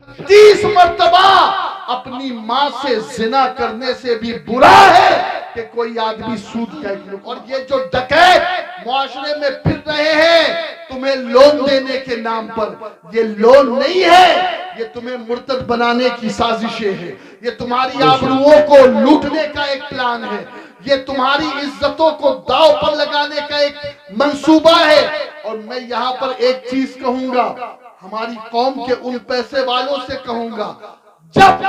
30 مرتبہ اپنی ماں سے زنا کرنے سے بھی برا ہے کہ کوئی آدمی سود کا ایک لوگ. اور یہ جو ڈکیت معاشرے میں پھر رہے ہیں تمہیں لون دینے کے نام پر، یہ لون نہیں ہے، یہ تمہیں مرتد بنانے کی سازشیں ہیں، یہ تمہاری آبروؤں کو لوٹنے کا ایک پلان ہے، یہ تمہاری عزتوں کو داؤ پر لگانے کا ایک منصوبہ ہے. اور میں یہاں پر ایک چیز کہوں گا، ہماری قوم کے ان پیسے والوں سے کہوں گا، جب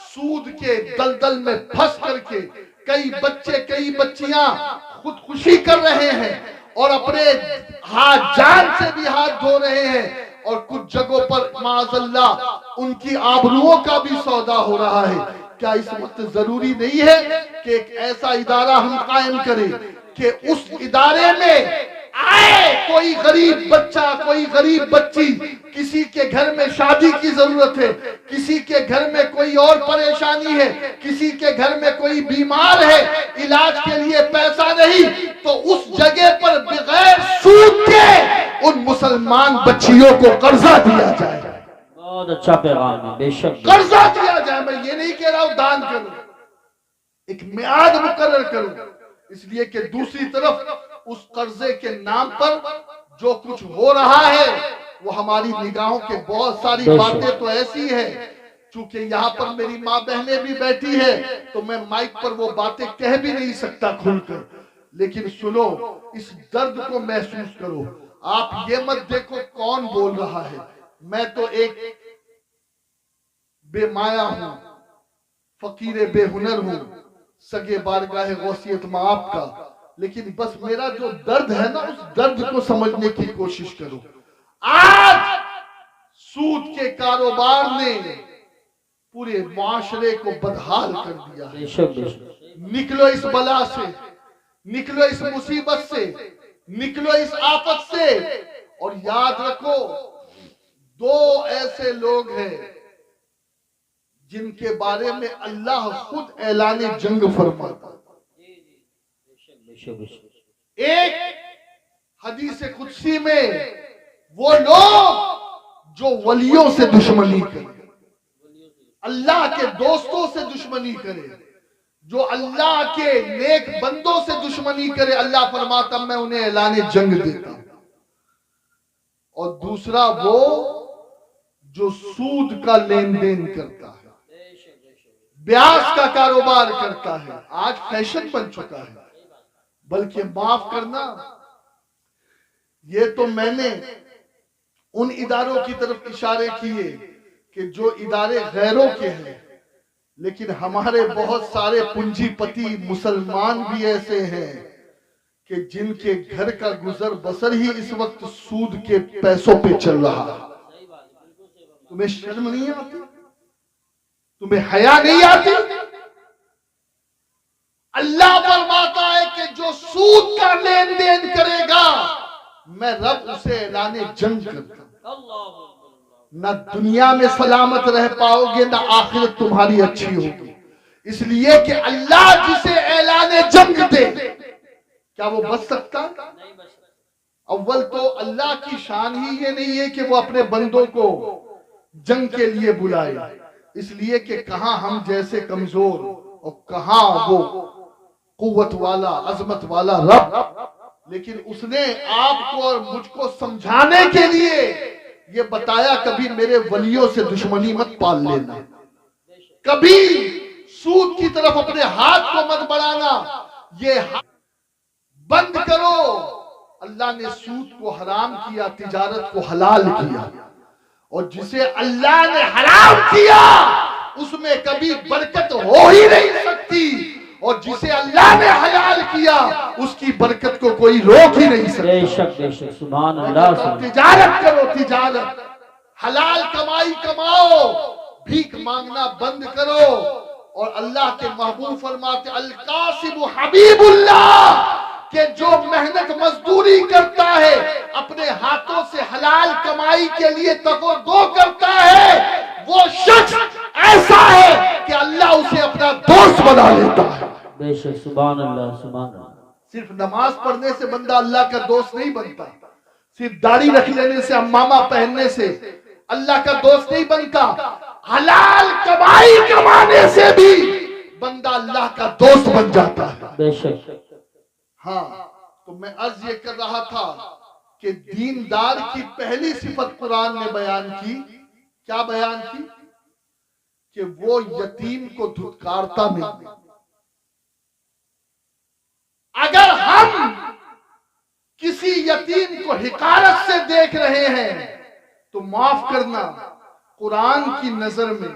سود کے دلدل میں پھنس کر کے کئی بچے کئی بچیاں خودکشی کر رہے ہیں اور اپنے جان سے بھی ہاتھ دھو رہے ہیں، اور کچھ جگہوں پر معاذ اللہ ان کی آبروؤں کا بھی سودا ہو رہا ہے، کیا اس وقت ضروری نہیں ہے کہ ایک ایسا ادارہ ہم قائم کریں کہ اس ادارے میں آئے کوئی غریب بچہ کوئی غریب بچی، کسی کے گھر میں شادی کی ضرورت ہے، کسی کے گھر میں کوئی اور پریشانی ہے، کسی کے گھر میں کوئی بیمار ہے، علاج کے لیے پیسہ نہیں، تو اس جگہ پر بغیر سود کے ان مسلمان بچیوں کو قرضہ دیا جائے. بہت اچھا پیغام ہے، بے شک قرضہ دیا جائے. میں یہ نہیں کہہ رہا ہوں دان کروں، ایک میعاد مقرر کروں، اس لیے کہ دوسری طرف اس قرضے کے نام پر جو کچھ ہو رہا ہے وہ ہماری نگاہوں کے بہت ساری باتیں تو ایسی ہیں، چونکہ یہاں پر میری ماں بہنیں بھی بیٹھی ہیں تو میں مائک پر وہ باتیں کہہ بھی نہیں سکتا کھل کر، لیکن سنو، اس درد کو محسوس کرو. آپ یہ مت دیکھو کون بول رہا ہے، میں تو ایک بے مایا ہوں، فقیر بے ہنر ہوں، سگے بارگاہ غوثیت مآب کا، لیکن بس میرا جو درد ہے نا اس درد کو سمجھنے کی کوشش کرو. آج سود کے کاروبار نے پورے معاشرے کو بدحال کر دیا ہے. نکلو اس بلا سے، نکلو اس مصیبت سے، نکلو اس آفت سے، اور یاد رکھو دو ایسے لوگ ہیں جن کے بارے میں اللہ خود اعلان جنگ فرماتا. ایک حدیث قدسی میں وہ لوگ جو ولیوں سے دشمنی کرے، اللہ کے دوستوں سے دشمنی کرے، جو اللہ کے نیک بندوں سے دشمنی کرے، اللہ فرماتا میں انہیں اعلان جنگ دیتا ہوں. اور دوسرا وہ جو سود کا لین دین کرتا ہے، بیاج کا کاروبار کرتا ہے. آج فیشن بن چکا ہے. بلکہ معاف کرنا، یہ تو میں نے ان اداروں کی طرف اشارے کیے کہ جو ادارے غیروں کے ہیں، لیکن ہمارے بہت سارے پنجی پتی مسلمان بھی ایسے ہیں کہ جن کے گھر کا گزر بسر ہی اس وقت سود کے پیسوں پہ چل رہا ہے. تمہیں شرم نہیں آتی؟ تمہیں حیا نہیں آتی؟ اللہ فرماتا ہے کہ جو سود کا لین دین کرے گا میں رب اسے اعلان جنگ کرتا ہوں. نہ دنیا میں سلامت رہ پاؤ گے نہ آخرت تمہاری اچھی ہوگی، اس لیے کہ اللہ جسے اعلان جنگ دے کیا وہ بچ سکتا؟ اول تو اللہ کی شان ہی یہ نہیں ہے کہ وہ اپنے بندوں کو جنگ کے لیے بلائے، اس لیے کہ کہاں ہم جیسے کمزور اور کہاں وہ قوت والا عظمت والا رب. لیکن اس نے آپ کو اور مجھ کو سمجھانے کے لیے یہ بتایا کبھی میرے ولیوں سے دشمنی مت پال لینا، کبھی سود کی طرف اپنے ہاتھ کو مت بڑھانا، یہ بند کرو. اللہ نے سود کو حرام کیا، تجارت کو حلال کیا، اور جسے اللہ نے حرام کیا اس میں کبھی برکت ہو ہی نہیں سکتی، اور جسے اللہ نے حلال کیا اس کی برکت کو کوئی روک ہی نہیں سکتا. بے شک بے شک، سبحان اللہ. تجارت کرو، تجارت حلال کمائی کماؤ، بھیک مانگنا بند کرو. اور اللہ کے محبوب فرماتے القاسب حبیب اللہ، کہ جو محنت مزدوری کرتا ہے اپنے ہاتھوں سے حلال کمائی کے لیے تگو کرتا ہے، وہ شخص ایسا ہے کہ اللہ اسے اپنا دوست بنا لیتا ہے. بے شک، سبحان اللہ سبحان اللہ. صرف نماز پڑھنے سے بندہ اللہ کا دوست نہیں بنتا، صرف داڑھی رکھ لینے سے، امامہ پہننے سے اللہ کا دوست نہیں بنتا. حلال کمائی کمانے سے بھی بندہ اللہ کا دوست بن جاتا ہے. بے شک. ہاں تو میں عرض یہ کر رہا تھا کہ دیندار کی پہلی صفت قرآن نے بیان کی. کیا بیان کی؟ کہ وہ یتیم کو دھتکارتا نہیں. اگر ہم کسی یتیم کو حقارت سے دیکھ رہے ہیں تو معاف کرنا، قرآن کی نظر میں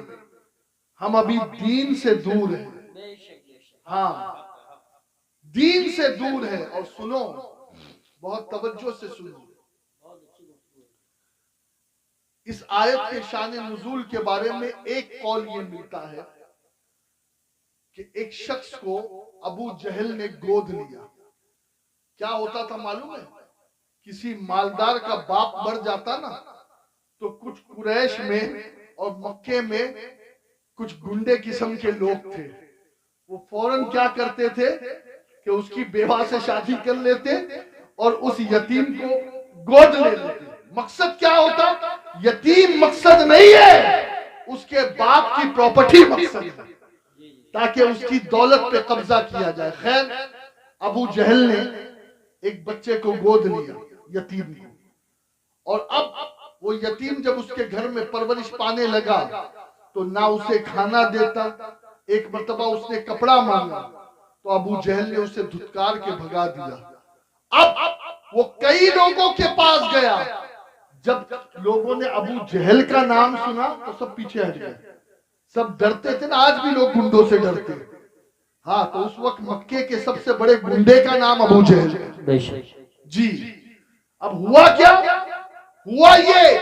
ہم ابھی دین سے دور ہیں. ہاں دین سے دور ہے. اور سنو، بہت توجہ سے سنو، اس آیت کے شان نزول کے بارے میں ایک قول یہ ملتا ہے کہ ایک شخص کو ابو جہل نے گود لیا. کیا ہوتا تھا معلوم ہے؟ کسی مالدار کا باپ مر جاتا نا تو کچھ قریش میں اور مکے میں کچھ گنڈے قسم کے لوگ تھے، وہ فوراً کیا کرتے تھے کہ اس کی بیوہ سے شادی کر لیتے اور اس یتیم کو گود لے لیتے. مقصد کیا ہوتا؟ یتیم مقصد نہیں ہے، اس کے باپ کی پراپرٹی مقصد ہے تاکہ اس کی دولت پہ قبضہ کیا جائے. خیر، ابو جہل نے ایک بچے کو گود لیا، یتیم کو، اور اب وہ یتیم جب اس کے گھر میں پرورش پانے لگا تو نہ اسے کھانا دیتا. ایک مرتبہ اس نے کپڑا مانگا تو ابو جہل نے اسے دھتکار کے بھگا دیا. اب وہ کئی لوگوں کے پاس گیا. جب لوگوں نے ابو جہل کا نام سنا تو سب پیچھے ہٹ گئے. سب ڈرتے تھے نا، آج بھی لوگ گنڈوں سے ڈرتے. ہاں تو اس وقت مکے کے سب سے بڑے گنڈے کا نام ابو جہل ہے. جی اب ہوا کیا؟ ہوا یہ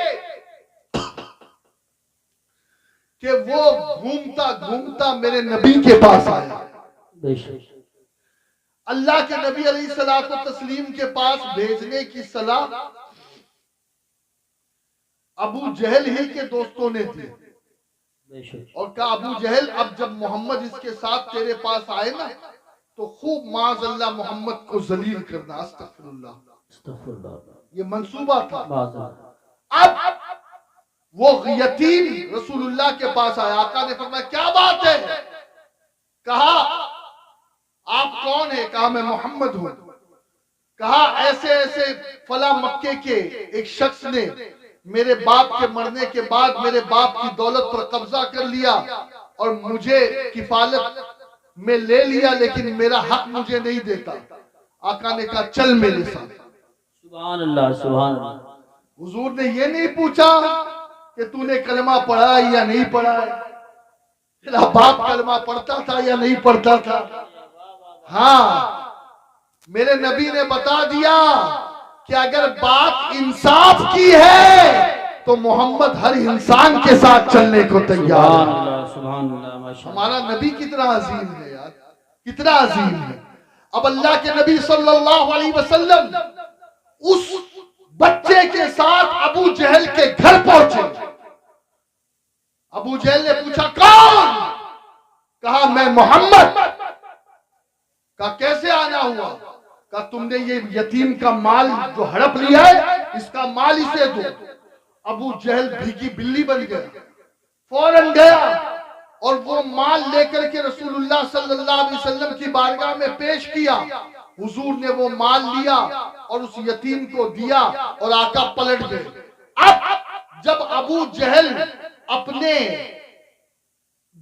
کہ وہ گھومتا گھومتا میرے نبی کے پاس آیا. اللہ کے نبی علیہ الصلوۃ والتسلیم کے پاس بھیجنے کی صلاح ابو جہل ہی کے دوستوں نے دی اور کہا ابو جہل اب جب محمد اس کے ساتھ تیرے پاس آئے نا تو خوب معاذ اللہ محمد کو ذلیل کرنا. استغفر اللہ. یہ منصوبہ تھا. اب وہ یتیم رسول اللہ کے پاس آیا. آقا نے فرمایا کیا بات ہے؟ کہا آپ کون ہیں؟ کہا میں محمد ہوں. کہا ایسے ایسے فلاں مکے کے ایک شخص نے میرے باپ کے مرنے کے بعد میرے باپ کی دولت پر قبضہ کر لیا اور مجھے کفالت میں لے لیا، لیکن میرا حق مجھے نہیں دیتا. آقا نے کہا چل میرے ساتھ. سبحان اللہ سبحان اللہ. حضور نے یہ نہیں پوچھا کہ تو نے کلمہ پڑھا ہے یا نہیں پڑھا ہے، تیرا باپ کلمہ پڑھتا تھا یا نہیں پڑھتا تھا. ہاں میرے نبی نے بتا دیا کہ اگر بات انصاف کی ہے تو محمد ہر انسان کے ساتھ چلنے کو تیار ہے. ہمارا نبی کتنا عظیم ہے یار، کتنا عظیم ہے. اب اللہ کے نبی صلی اللہ علیہ وسلم اس بچے کے ساتھ ابو جہل کے گھر پہنچے. ابو جہل نے پوچھا کون؟ کہا میں محمد. کہا کیسے آنا ہوا؟ کہا تم نے یہ یتیم کا مال جو ہڑپ لیا ہے اس کا مال اسے دو. ابو جہل بھیگی بلی بن گیا، فوراً گیا اور وہ مال لے کر کے رسول اللہ صلی اللہ علیہ وسلم کی بارگاہ میں پیش کیا. حضور نے وہ مال لیا اور اس یتیم کو دیا اور آقا پلٹ گئے. اب جب ابو جہل اپنے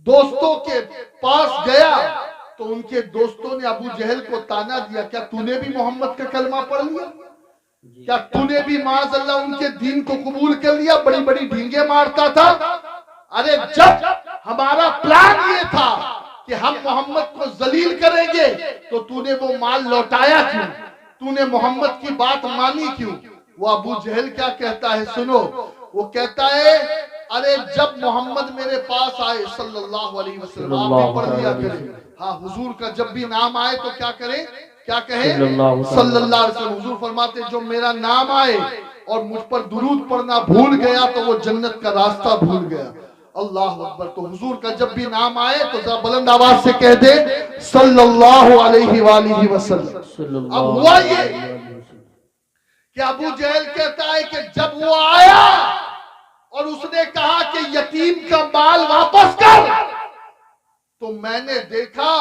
دوستوں کے پاس گیا تو ان کے دوستوں نے ابو جہل کو تانا دیا کیا تو نے بھی محمد کا کلمہ پڑھ لیا؟ کیا تو نے بھی معاذ اللہ ان کے دین کو قبول کر لیا؟ بڑی بڑی ڈھینگے مارتا تھا. ارے جب ہمارا پلان یہ تھا کہ ہم محمد کو ذلیل کریں گے تو تو نے وہ مال لوٹایا کیوں؟ تو نے محمد کی بات مانی کیوں؟ وہ ابو جہل کیا کہتا ہے سنو. وہ کہتا ہے ارے جب محمد میرے پاس آئے صلی اللہ علیہ وسلم، آپ بھی پڑھ لیا کریں. ہاں حضور کا جب بھی نام آئے تو کیا کریں؟ کیا کہیں؟ صلی اللہ علیہ وسلم. حضور فرماتے جو میرا نام آئے اور مجھ پر درود پڑھنا بھول گیا تو وہ جنت کا راستہ بھول گیا. اللہ اکبر. تو حضور کا جب بھی نام آئے تو ذرا بلند آواز سے کہہ دے صلی اللہ علیہ وآلہ وسلم. اب ہوا یہ کہ ابو جہل کہتا ہے کہ جب وہ آیا اور اس نے کہا کہ یتیم کا مال میں نے دیکھا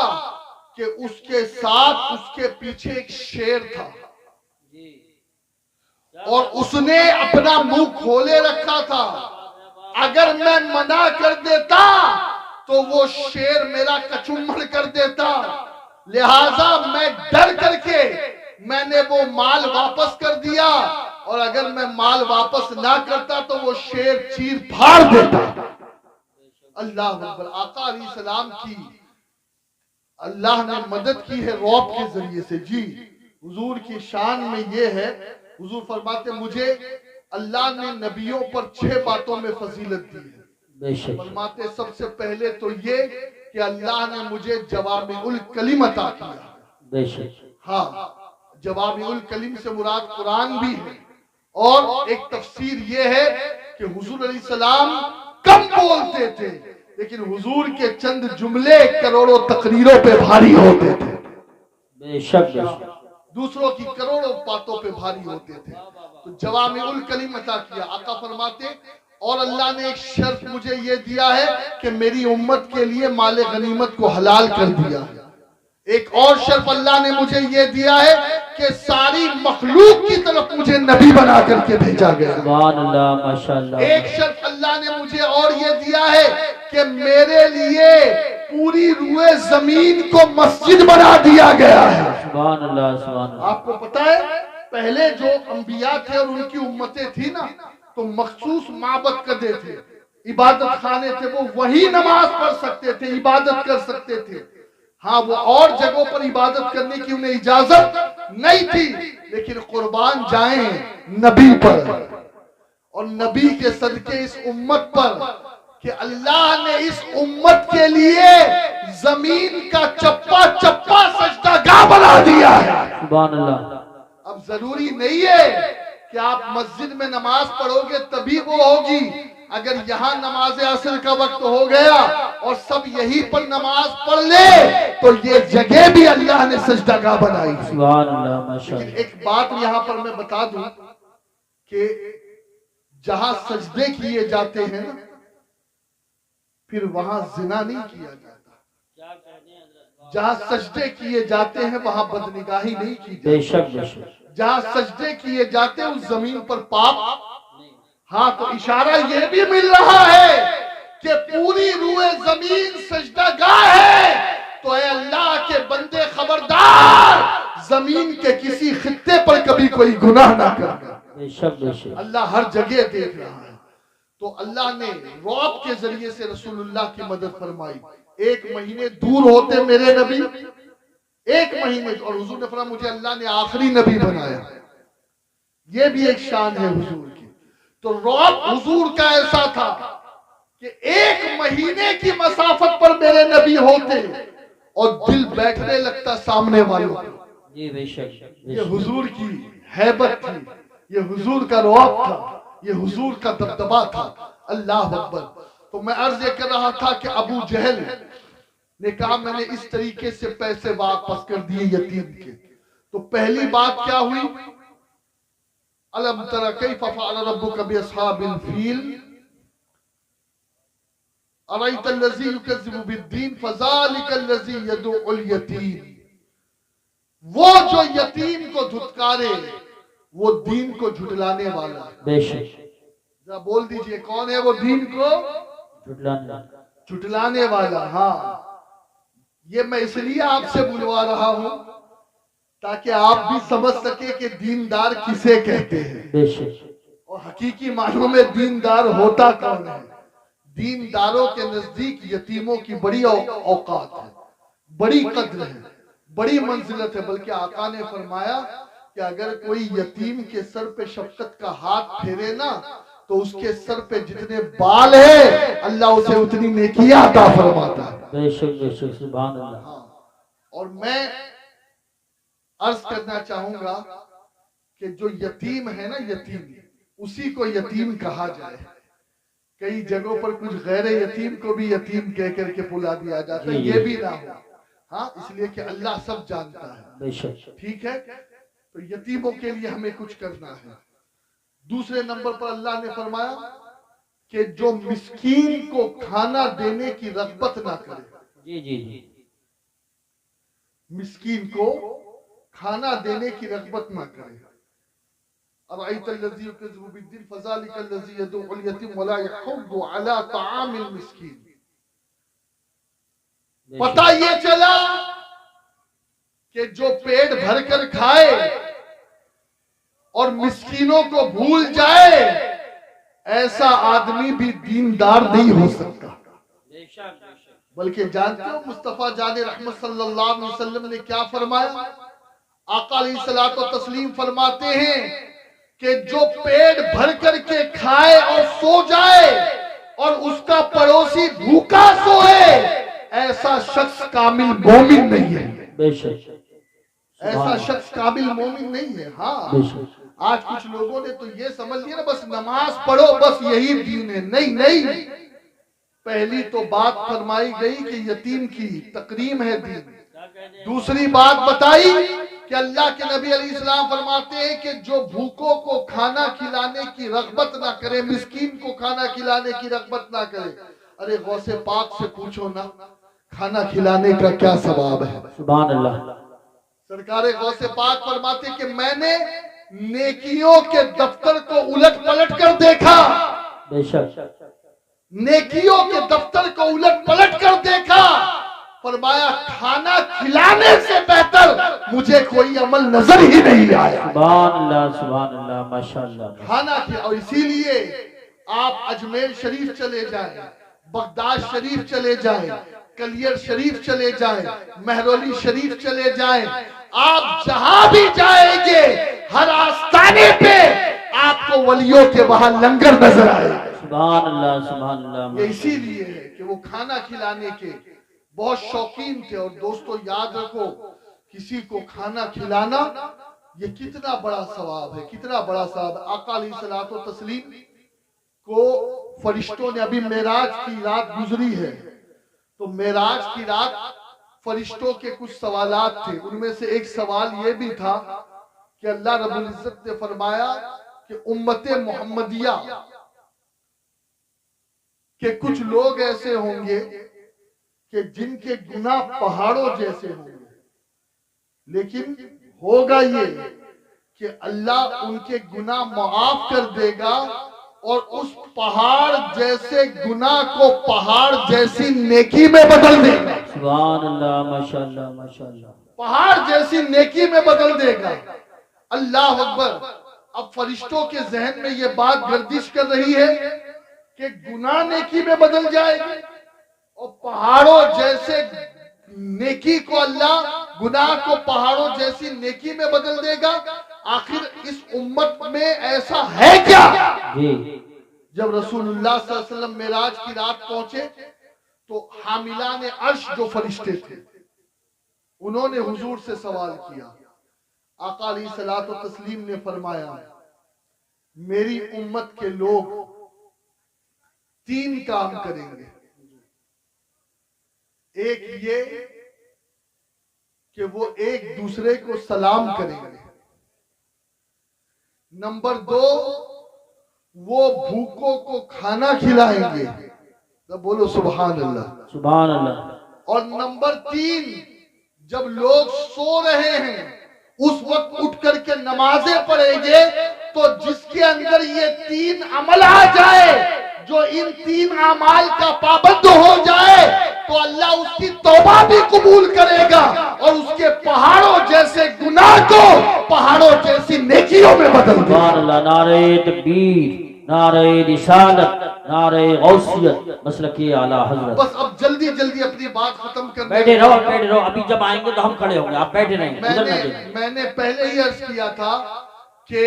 کہ اس کے ساتھ اس کے پیچھے ایک شیر تھا اور اس نے اپنا منہ کھولے رکھا تھا. اگر میں منع کر دیتا تو وہ شیر میرا کچمبڑ کر دیتا. لہٰذا میں ڈر کر کے میں نے وہ مال واپس کر دیا, اور اگر میں مال واپس نہ کرتا تو وہ شیر چیر پھاڑ دیتا. اللہ اکبر. آقا علیہ السلام کی اللہ نے مدد کی ہے رعب کے ذریعے سے. جی حضور کی شان میں یہ ہے, حضور فرماتے مجھے اللہ نے نبیوں پر 6 باتوں میں فضیلت دی ہے. فرماتے سب سے پہلے تو یہ کہ اللہ نے مجھے جوامع الکلم عطا کیا. ہاں, جوامع الکلم سے مراد قرآن بھی ہے, اور ایک تفسیر یہ ہے کہ حضور علیہ السلام کم بولتے تھے لیکن حضور کے چند جملے کروڑوں تقریروں پہ بھاری ہوتے تھے. بے شک دوسروں کی کروڑوں باتوں پہ بھاری ہوتے تھے. تو جوامع الکلم عطا کیا. آقا فرماتے اور اللہ نے ایک شرط مجھے یہ دیا ہے کہ میری امت کے لیے مال غنیمت کو حلال کر دیا ہے. ایک اور شرط اللہ نے مجھے یہ دیا ہے کہ ساری مخلوق کی طرف مجھے نبی بنا کر کے بھیجا گیا. سبحان اللہ, ماشاءاللہ. ایک شرط اللہ نے مجھے اور یہ دیا ہے کہ میرے لیے پوری روئے زمین کو مسجد بنا دیا گیا ہے. سبحان اللہ, سبحان اللہ. آپ کو پتا ہے پہلے جو انبیاء تھے اور ان کی امتیں تھی نا, تو مخصوص معبد قدے تھے, عبادت خانے تھے, وہ وہی نماز پڑھ سکتے تھے, عبادت کر سکتے تھے. ہاں, وہ اور جگہوں پر عبادت کرنے کی انہیں اجازت نہیں تھی, لیکن قربان جائیں نبی پر اور نبی کے صدقے اس امت پر کہ اللہ نے اس امت کے لیے زمین کا چپا چپا سجدہ گاہ بنا دیا ہے. سبحان اللہ. اب ضروری نہیں ہے کہ آپ مسجد میں نماز پڑھو گے تبھی وہ ہوگی. اگر یہاں نماز عصر کا وقت ہو گیا اور سب یہی پر نماز پڑھ لے تو یہ جگہ بھی اللہ نے سجدہ گاہ بنائی. سبحان اللہ, ماشاءاللہ. لیکن ایک بات یہاں پر میں بتا دوں کہ جہاں سجدے کیے جاتے ہیں پھر وہاں زنا نہیں کیا جاتا. جہاں سجدے کیے جاتے ہیں وہاں بدنگاہی نہیں کی جاتی. بے شک, بے شک. جہاں سجدے کیے جاتے ہیں اس زمین پر پاپ. ہاں, تو اشارہ یہ بھی مل رہا ہے کہ پوری روئے زمین سجدہ گاہ ہے. تو اے اللہ کے بندے خبردار, زمین کے کسی خطے پر کبھی کوئی گناہ نہ کرنا. بے شک, بے شک. اللہ ہر جگہ دیکھ رہا ہے. تو اللہ نے رعب کے ذریعے سے رسول اللہ کی مدد فرمائی. 1 مہینے دور ہوتے میرے نبی, 1 مہینے, اور حضور نے فرمایا مجھے اللہ نے آخری نبی بنایا. یہ بھی ایک شان ہے حضور کی. تو رعب حضور کا ایسا تھا کہ 1 مہینے کی مسافت پر میرے نبی ہوتے اور دل بیٹھنے لگتا سامنے والوں. جی بے شک. یہ حضور کی ہیبت تھی, یہ حضور کا رعب تھا, یہ حضور کا دبدبا تھا. اللہ اکبر. تو میں عرض یہ کر رہا تھا کہ ابو جہل نے کہا میں نے اس طریقے سے پیسے واپس کر دیے یتیم کے. تو پہلی بات کیا ہوئی, الم تر کیف فعل ربک باصحاب الفیل ارأیت الذی یکذب بالدین فذلک الذی یدعو الیتیم. وہ جو یتیم کو دھتکارے وہ دین کو جھٹلانے والا ہے. بے شک. ذرا بول دیجئے کون ہے وہ دین کو جھٹلانے والا. ہاں, یہ میں اس لیے آپ سے بلوا رہا ہوں تاکہ آپ بھی سمجھ سکے کہ دیندار کسے کہتے ہیں. بے شک. اور حقیقی معنوں میں دیندار ہوتا کون ہے. دینداروں کے نزدیک یتیموں کی بڑی اوقات ہے, بڑی قدر ہے, بڑی منزلت ہے. بلکہ آقا نے فرمایا کہ اگر کوئی یتیم کے سر پہ شفقت کا ہاتھ پھیرے نا تو اس کے سر پہ جتنے بال ہیں اللہ اسے اتنی نیکیاں عطا فرماتا ہے. بے شک, بے شک. سبحان اللہ. اور میں عرض کرنا چاہوں گا کہ جو یتیم ہے نا, یتیم اسی کو یتیم کہا جائے. کئی جگہوں پر کچھ غیر یتیم کو بھی یتیم کہہ کر کے بلا دیا جاتا ہے, یہ بھی نہ ہو. ہاں, اس لیے کہ اللہ سب جانتا ہے. بے شک. ٹھیک ہے, تو یتیموں کے لیے ہمیں کچھ کرنا ہے. دوسرے نمبر پر اللہ نے فرمایا کہ جو مسکین کو کھانا دینے کی رغبت نہ کرے, جی جی جی مسکین کو کھانا دینے کی رغبت نہ کرے. ارأيت الذي يكذب بالدين فذلك الذي يدعو اليتيم ولا يحض على طعام المسكين. پتہ یہ چلا کہ جو پیٹ بھر کر کھائے اور مسکینوں کو بھول جائے ایسا آدمی بھی دیندار نہیں ہو سکتا. بلکہ جانتے ہو مصطفیٰ جان رحمت صلی اللہ علیہ وسلم نے کیا فرمایا؟ آقا علیہ الصلوۃ والتسلیم فرماتے ہیں کہ جو پیٹ بھر کر کے کھائے اور سو جائے اور اس کا پڑوسی بھوکا سوئے ایسا شخص کامل مومن نہیں ہے. بے شک ایسا شخص کامل مومن نہیں ہے. ہاں آج کچھ لوگوں نے تو یہ سمجھ لیا نا بس نماز پڑھو بس یہی دین ہے. نہیں نہیں، پہلی تو بات فرمائی گئی کہ یتیم کی تکریم ہے دین. دوسری بات بتائی کہ اللہ کے نبی علیہ السلام فرماتے ہیں کہ جو بھوکوں کو کھانا کھلانے کی رغبت نہ کرے، مسکین کو کھانا کھلانے کی رغبت نہ کرے. ارے غوث پاک سے پوچھو نا کھانا کھلانے کا کیا ثواب ہے؟ سبحان اللہ. سرکار غوث پاک فرماتے کہ میں نے نیکیوں کے دفتر کو الٹ پلٹ کر دیکھا. بے شک نیکیوں کے دفتر کو الٹ پلٹ کر دیکھا. فرمایا کھانا کھلانے سے بہتر مجھے کوئی عمل نظر ہی نہیں آیا. سبحان اللہ ماشاءاللہ. کھانا اور اسی لیے آپ اجمیر شریف چلے جائیں، بغداد شریف چلے جائیں، کلیر شریف چلے جائیں، مہرولی شریف چلے جائیں، آپ جہاں بھی جائیں گے ہر آستانے پہ آپ کو ولیوں کے وہاں لنگر نظر آئے. سبحان اللہ سبحان اللہ. یہ اسی لیے ہے کہ وہ کھانا کھلانے کے بہت شوقین تھے. اور دوستو یاد رکھو کسی کو کھانا کھلانا یہ کتنا بڑا ثواب ہے، کتنا بڑا ثواب ہے. آقا علیہ الصلوۃ والتسلیم کو فرشتوں نے ابھی معراج کی رات گزری ہے تو معراج کی رات فرشتوں کے کچھ سوالات تھے. ان میں سے ایک سوال یہ بھی تھا کہ اللہ رب العزت نے فرمایا کہ امت محمدیہ کہ کچھ لوگ ایسے ہوں گے کہ جن کے گناہ پہاڑوں جیسے ہوں گے، لیکن ہوگا یہ کہ اللہ ان کے گناہ معاف کر دے گا اور اس پہاڑ جیسے گناہ کو پہاڑ جیسی نیکی میں بدل دے گا. سبحان اللہ ماشاءاللہ ماشاءاللہ. پہاڑ جیسی نیکی میں بدل دے گا. اللہ اکبر. اب فرشتوں کے ذہن میں یہ بات گردش کر رہی ہے کہ گناہ نیکی میں بدل جائے گی اور پہاڑوں جیسے نیکی کو اللہ گناہ کو پہاڑوں جیسی نیکی میں بدل دے گا. آخر اس امت میں ایسا ہے کیا؟ جب رسول اللہ صلی اللہ علیہ وسلم معراج کی رات پہنچے تو حاملان عرش جو فرشتے تھے انہوں نے حضور سے سوال کیا. آقا علیہ الصلوۃ والتسلیم نے فرمایا میری امت کے لوگ 3 کام کریں گے. ایک یہ کہ وہ ایک دوسرے کو سلام کریں گے. نمبر 2 وہ بھوکوں کو کھانا کھلائیں گے. بولو سبحان اللہ سبحان اللہ. اور نمبر 3 جب لوگ سو رہے ہیں اس وقت اٹھ کر کے نمازیں پڑھیں گے تو جس کے اندر یہ 3 عمل آ جائے، جو ان 3 اعمال کا پابند ہو جائے تو اللہ اس کی توبہ بھی قبول کرے گا اور اس کے پہاڑوں جیسے گناہ کو پہاڑوں جیسی نیکیوں میں بدل دے گا. سبحان اللہ. نعرہ تکبیر، نعرہ رسالت، نعرہ غوثیت، مسلکی اعلی حضرت. بس اب جلدی جلدی اپنی بات ختم کرنے. بیٹھے رہو. ابھی جب آئیں گے تو ہم کھڑے ہوں گے، آپ بیٹھے رہیں. میں نے پہلے ہی عرض کیا تھا کہ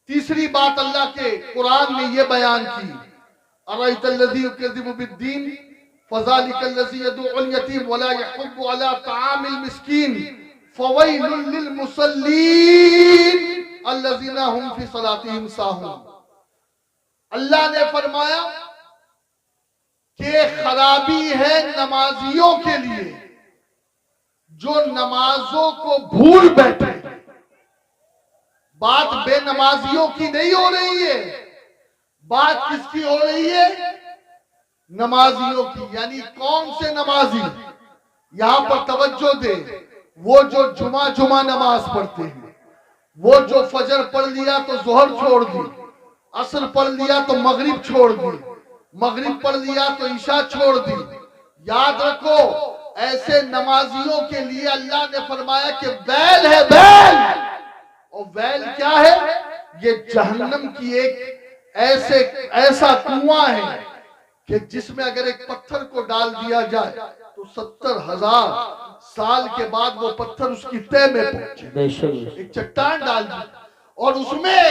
تیسری بات اللہ کے قرآن میں یہ بیان کی ارأیت الذی یکذب بالدین فذلک الذی یدعو الیتیم ولا یحض علی طعام المسکین فویل للمصلین الذین هم فی صلاتهم ساہون. اللہ نے فرمایا کہ خرابی ہے نمازیوں کے لیے جو نمازوں کو بھول بیٹھے. بات بے نمازیوں کی نہیں ہو رہی ہے، بات کس کی ہو رہی ہے؟ نمازیوں کی، یعنی کون سے نمازی؟ یہاں پر توجہ دے، وہ جو جمعہ نماز پڑھتے ہیں، وہ جو فجر پڑھ لیا تو ظہر چھوڑ دی، عصر پڑھ لیا تو مغرب چھوڑ دی، مغرب پڑھ لیا تو عشاء چھوڑ دی۔ یاد رکھو ایسے نمازیوں کے لیے اللہ نے فرمایا کہ ویل ہے، ویل۔ اور ویل کیا ہے؟ یہ جہنم کی ایک ایسا کنواں ہے کہ جس میں اگر ایک پتھر کو ڈال دیا جائے تو 70,000 سال کے بعد وہ پتھر اس کی تہہ میں پہنچے۔ بے شک ایک چٹان ڈال دی اور اس میں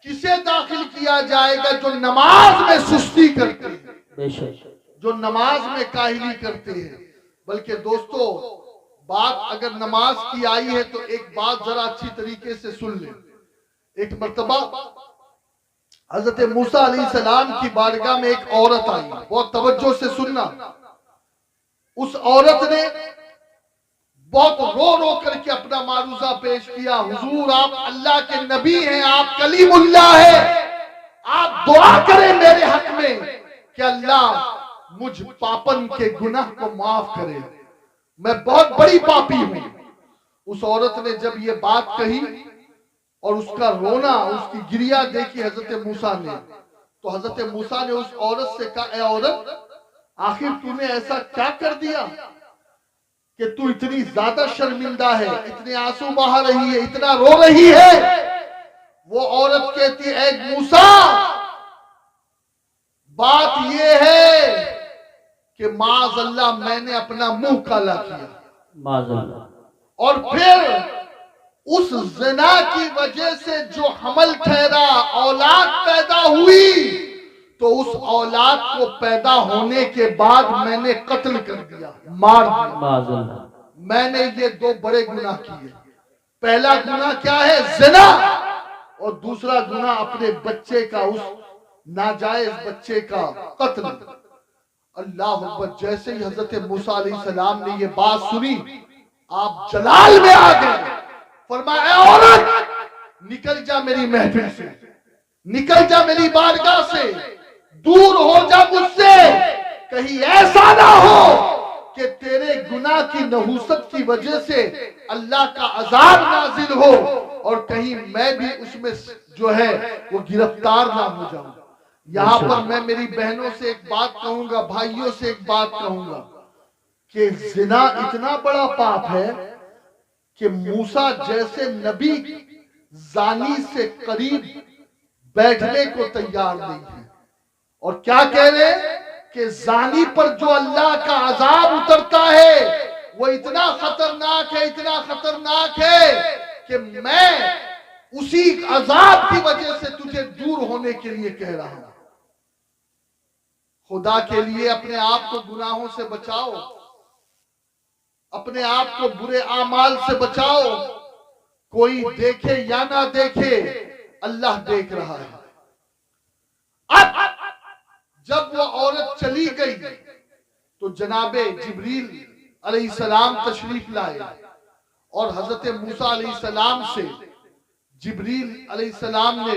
کسے داخل کیا جائے گا؟ جو نماز میں سستی کرتے ہیں، بے شک جو نماز میں کاہلی کرتے ہیں۔ بلکہ دوستو بات اگر نماز کی آئی ہے تو ایک بات ذرا اچھی طریقے سے سن لیں۔ ایک مرتبہ حضرت موسیٰ علیہ السلام کی بارگاہ میں ایک عورت آئی، بہت توجہ سے سننا۔ اس عورت نے بہت رو رو کر کے اپنا معروضہ پیش کیا، حضور آپ اللہ کے نبی ہیں، آپ کلیم اللہ ہیں، آپ دعا کریں میرے حق میں کہ اللہ مجھ پاپن کے گناہ کو معاف کرے، میں بہت بڑی پاپی ہوں۔ اس عورت نے جب یہ بات کہی اور اس کا رونا، اس کی گریہ دیکھی حضرت موسیٰ نے، تو حضرت موسیٰ نے اس عورت سے کہا، اے عورت آخر تو نے ایسا کیا کر دیا کہ تو اتنی زیادہ شرمندہ ہے، اتنے آنسو بہا رہی ہے، اتنا رو رہی ہے؟ وہ عورت کہتی اے موسیٰ بات یہ ہے کہ معاذ اللہ میں نے اپنا منہ کالا کیا، معاذ اللہ، اور پھر اس زنا کی وجہ سے جو حمل ٹھہرا، اولاد پیدا ہوئی، تو اس اولاد کو پیدا ہونے کے بعد میں نے قتل کر دیا، مار دیا۔ معاذ اللہ، میں نے یہ دو بڑے گناہ کیے۔ پہلا گناہ کیا ہے؟ زنا، اور دوسرا گناہ اپنے بچے کا، اس ناجائز بچے کا قتل۔ اللہ اکبر! جیسے ہی حضرت موسیٰ علیہ السلام نے یہ بات سنی، آپ جلال میں آ گئے، فرمایا اے عورت نکل جا میری محفل سے، نکل جا میری بارگاہ سے، دور ہو جا مجھ سے، کہیں ایسا نہ ہو کہ تیرے گناہ کی نحوست کی وجہ سے اللہ کا عذاب نازل ہو اور کہیں میں بھی اس میں جو ہے وہ گرفتار نہ ہو جاؤں۔ یہاں پر میں میری بہنوں سے ایک بات کہوں گا، بھائیوں سے ایک بات کہوں گا کہ زنا اتنا بڑا پاپ ہے کہ موسیٰ جیسے نبی زانی سے قریب بیٹھنے کو تیار نہیں ہے، اور کیا کہہ رہے کہ زانی پر جو اللہ کا عذاب اترتا ہے وہ اتنا خطرناک ہے، اتنا خطرناک ہے کہ میں اسی عذاب کی وجہ سے تجھے دور ہونے کے لیے کہہ رہا ہوں۔ خدا کے لیے اپنے آپ کو گناہوں سے بچاؤ، اپنے آپ کو برے اعمال سے بچاؤ۔ کوئی دیکھے یا نہ دیکھے اللہ دیکھ رہا ہے۔ اب جب وہ عورت چلی گئی تو جناب جبریل علیہ السلام تشریف لائے اور حضرت موسیٰ علیہ السلام سے جبریل علیہ السلام نے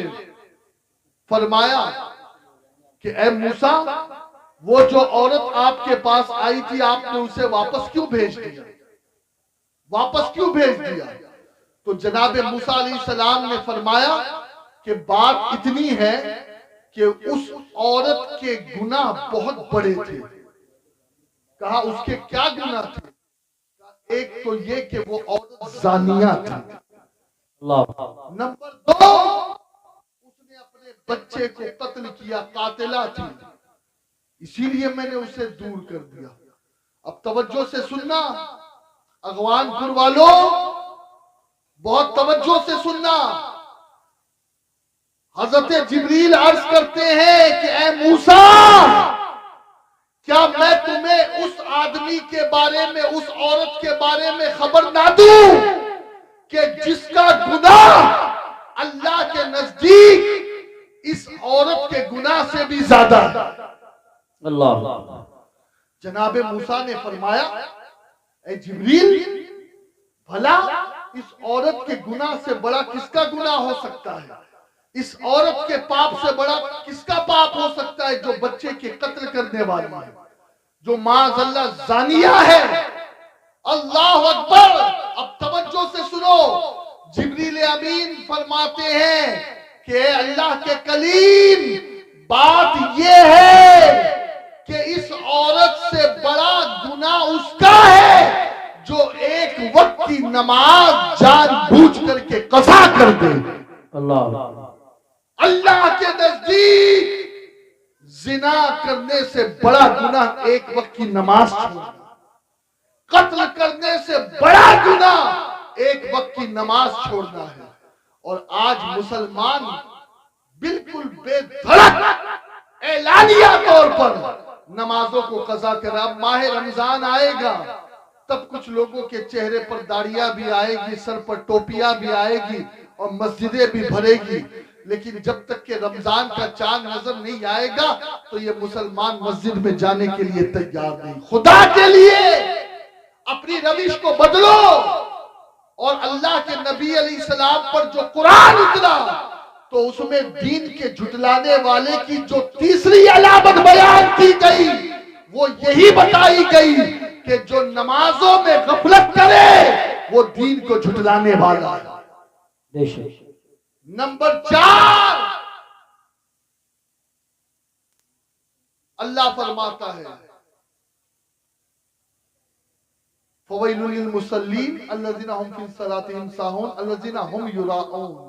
فرمایا کہ اے موسیٰ وہ جو عورت آپ کے پاس آئی تھی آپ نے اسے واپس کیوں بھیج دیا؟ واپس کیوں بھیج دیا؟ تو جناب موسیٰ علیہ السلام نے فرمایا کہ بات اتنی ہے کہ اس عورت کے گناہ بہت بڑے تھے۔ کہا اس کے کیا گناہ تھے؟ ایک تو یہ کہ وہ عورت زانیہ تھی، نمبر دو اس نے اپنے بچے کو قتل کیا، قاتلہ تھی، اسی لیے میں نے اسے دور کر دیا۔ اب توجہ سے سننا اغوان پور والوں، بہت توجہ سے سننا۔ حضرت جبریل عرض کرتے ہیں کہ اے موسیٰ کیا میں تمہیں اس آدمی کے بارے میں، اس عورت کے بارے میں خبر نہ دوں کہ جس کا گناہ اللہ کے نزدیک اس عورت کے گناہ سے بھی زیادہ ہے؟ اللہ جناب موسیٰ نے فرمایا اے جبریل بھلا اس عورت کے گناہ سے بڑا کس کا گناہ ہو سکتا ہے؟ اس عورت کے پاپ سے بڑا کس کا پاپ ہو سکتا ہے؟ جو بچے کے قتل کرنے والی ہے، جو معاذ اللہ زانیہ ہے۔ اللہ اکبر! اب توجہ سے سنو، جبریل امین فرماتے ہیں کہ اے اللہ کے کلیم، بات یہ ہے کہ اس عورت سے بڑا گناہ اس کا ہے جو ایک وقت کی نماز جان بوجھ کر کے قضا کر دے۔ اللہ کے نزدیک زنا کرنے سے بڑا گناہ ایک وقت کی نماز چھوڑنا، قتل کرنے سے بڑا گناہ ایک وقت کی نماز چھوڑنا ہے۔ اور آج مسلمان بالکل بے دھڑک اعلانیہ طور پر نمازوں کو قضا کر رہا۔ اب ماہ رمضان آئے گا، تب کچھ لوگوں کے چہرے پر داڑیاں بھی آئے گی، سر پر ٹوپیاں بھی آئے گی اور مسجدیں بھی بھرے گی، لیکن جب تک کہ رمضان کا چاند نظر نہیں آئے گا تو یہ مسلمان مسجد میں جانے کے لیے تیار نہیں۔ خدا کے لیے اپنی روش کو بدلو، اور اللہ کے نبی علیہ السلام پر جو قرآن اترا تو اس میں دین کے جھٹلانے والے کی جو تیسری علامت بیان کی گئی وہ یہی بتائی گئی کہ جو نمازوں میں غفلت کرے وہ دین کو جھٹلانے والا ہے۔ نمبر 4، اللہ فرماتا ہے فَوَيْلٌ لِّلْمُصَلِّينَ الَّذِينَ هُمْ فِي صَلَاتِهِمْ سَاهُونَ الَّذِينَ هُمْ يُرَاءُونَ۔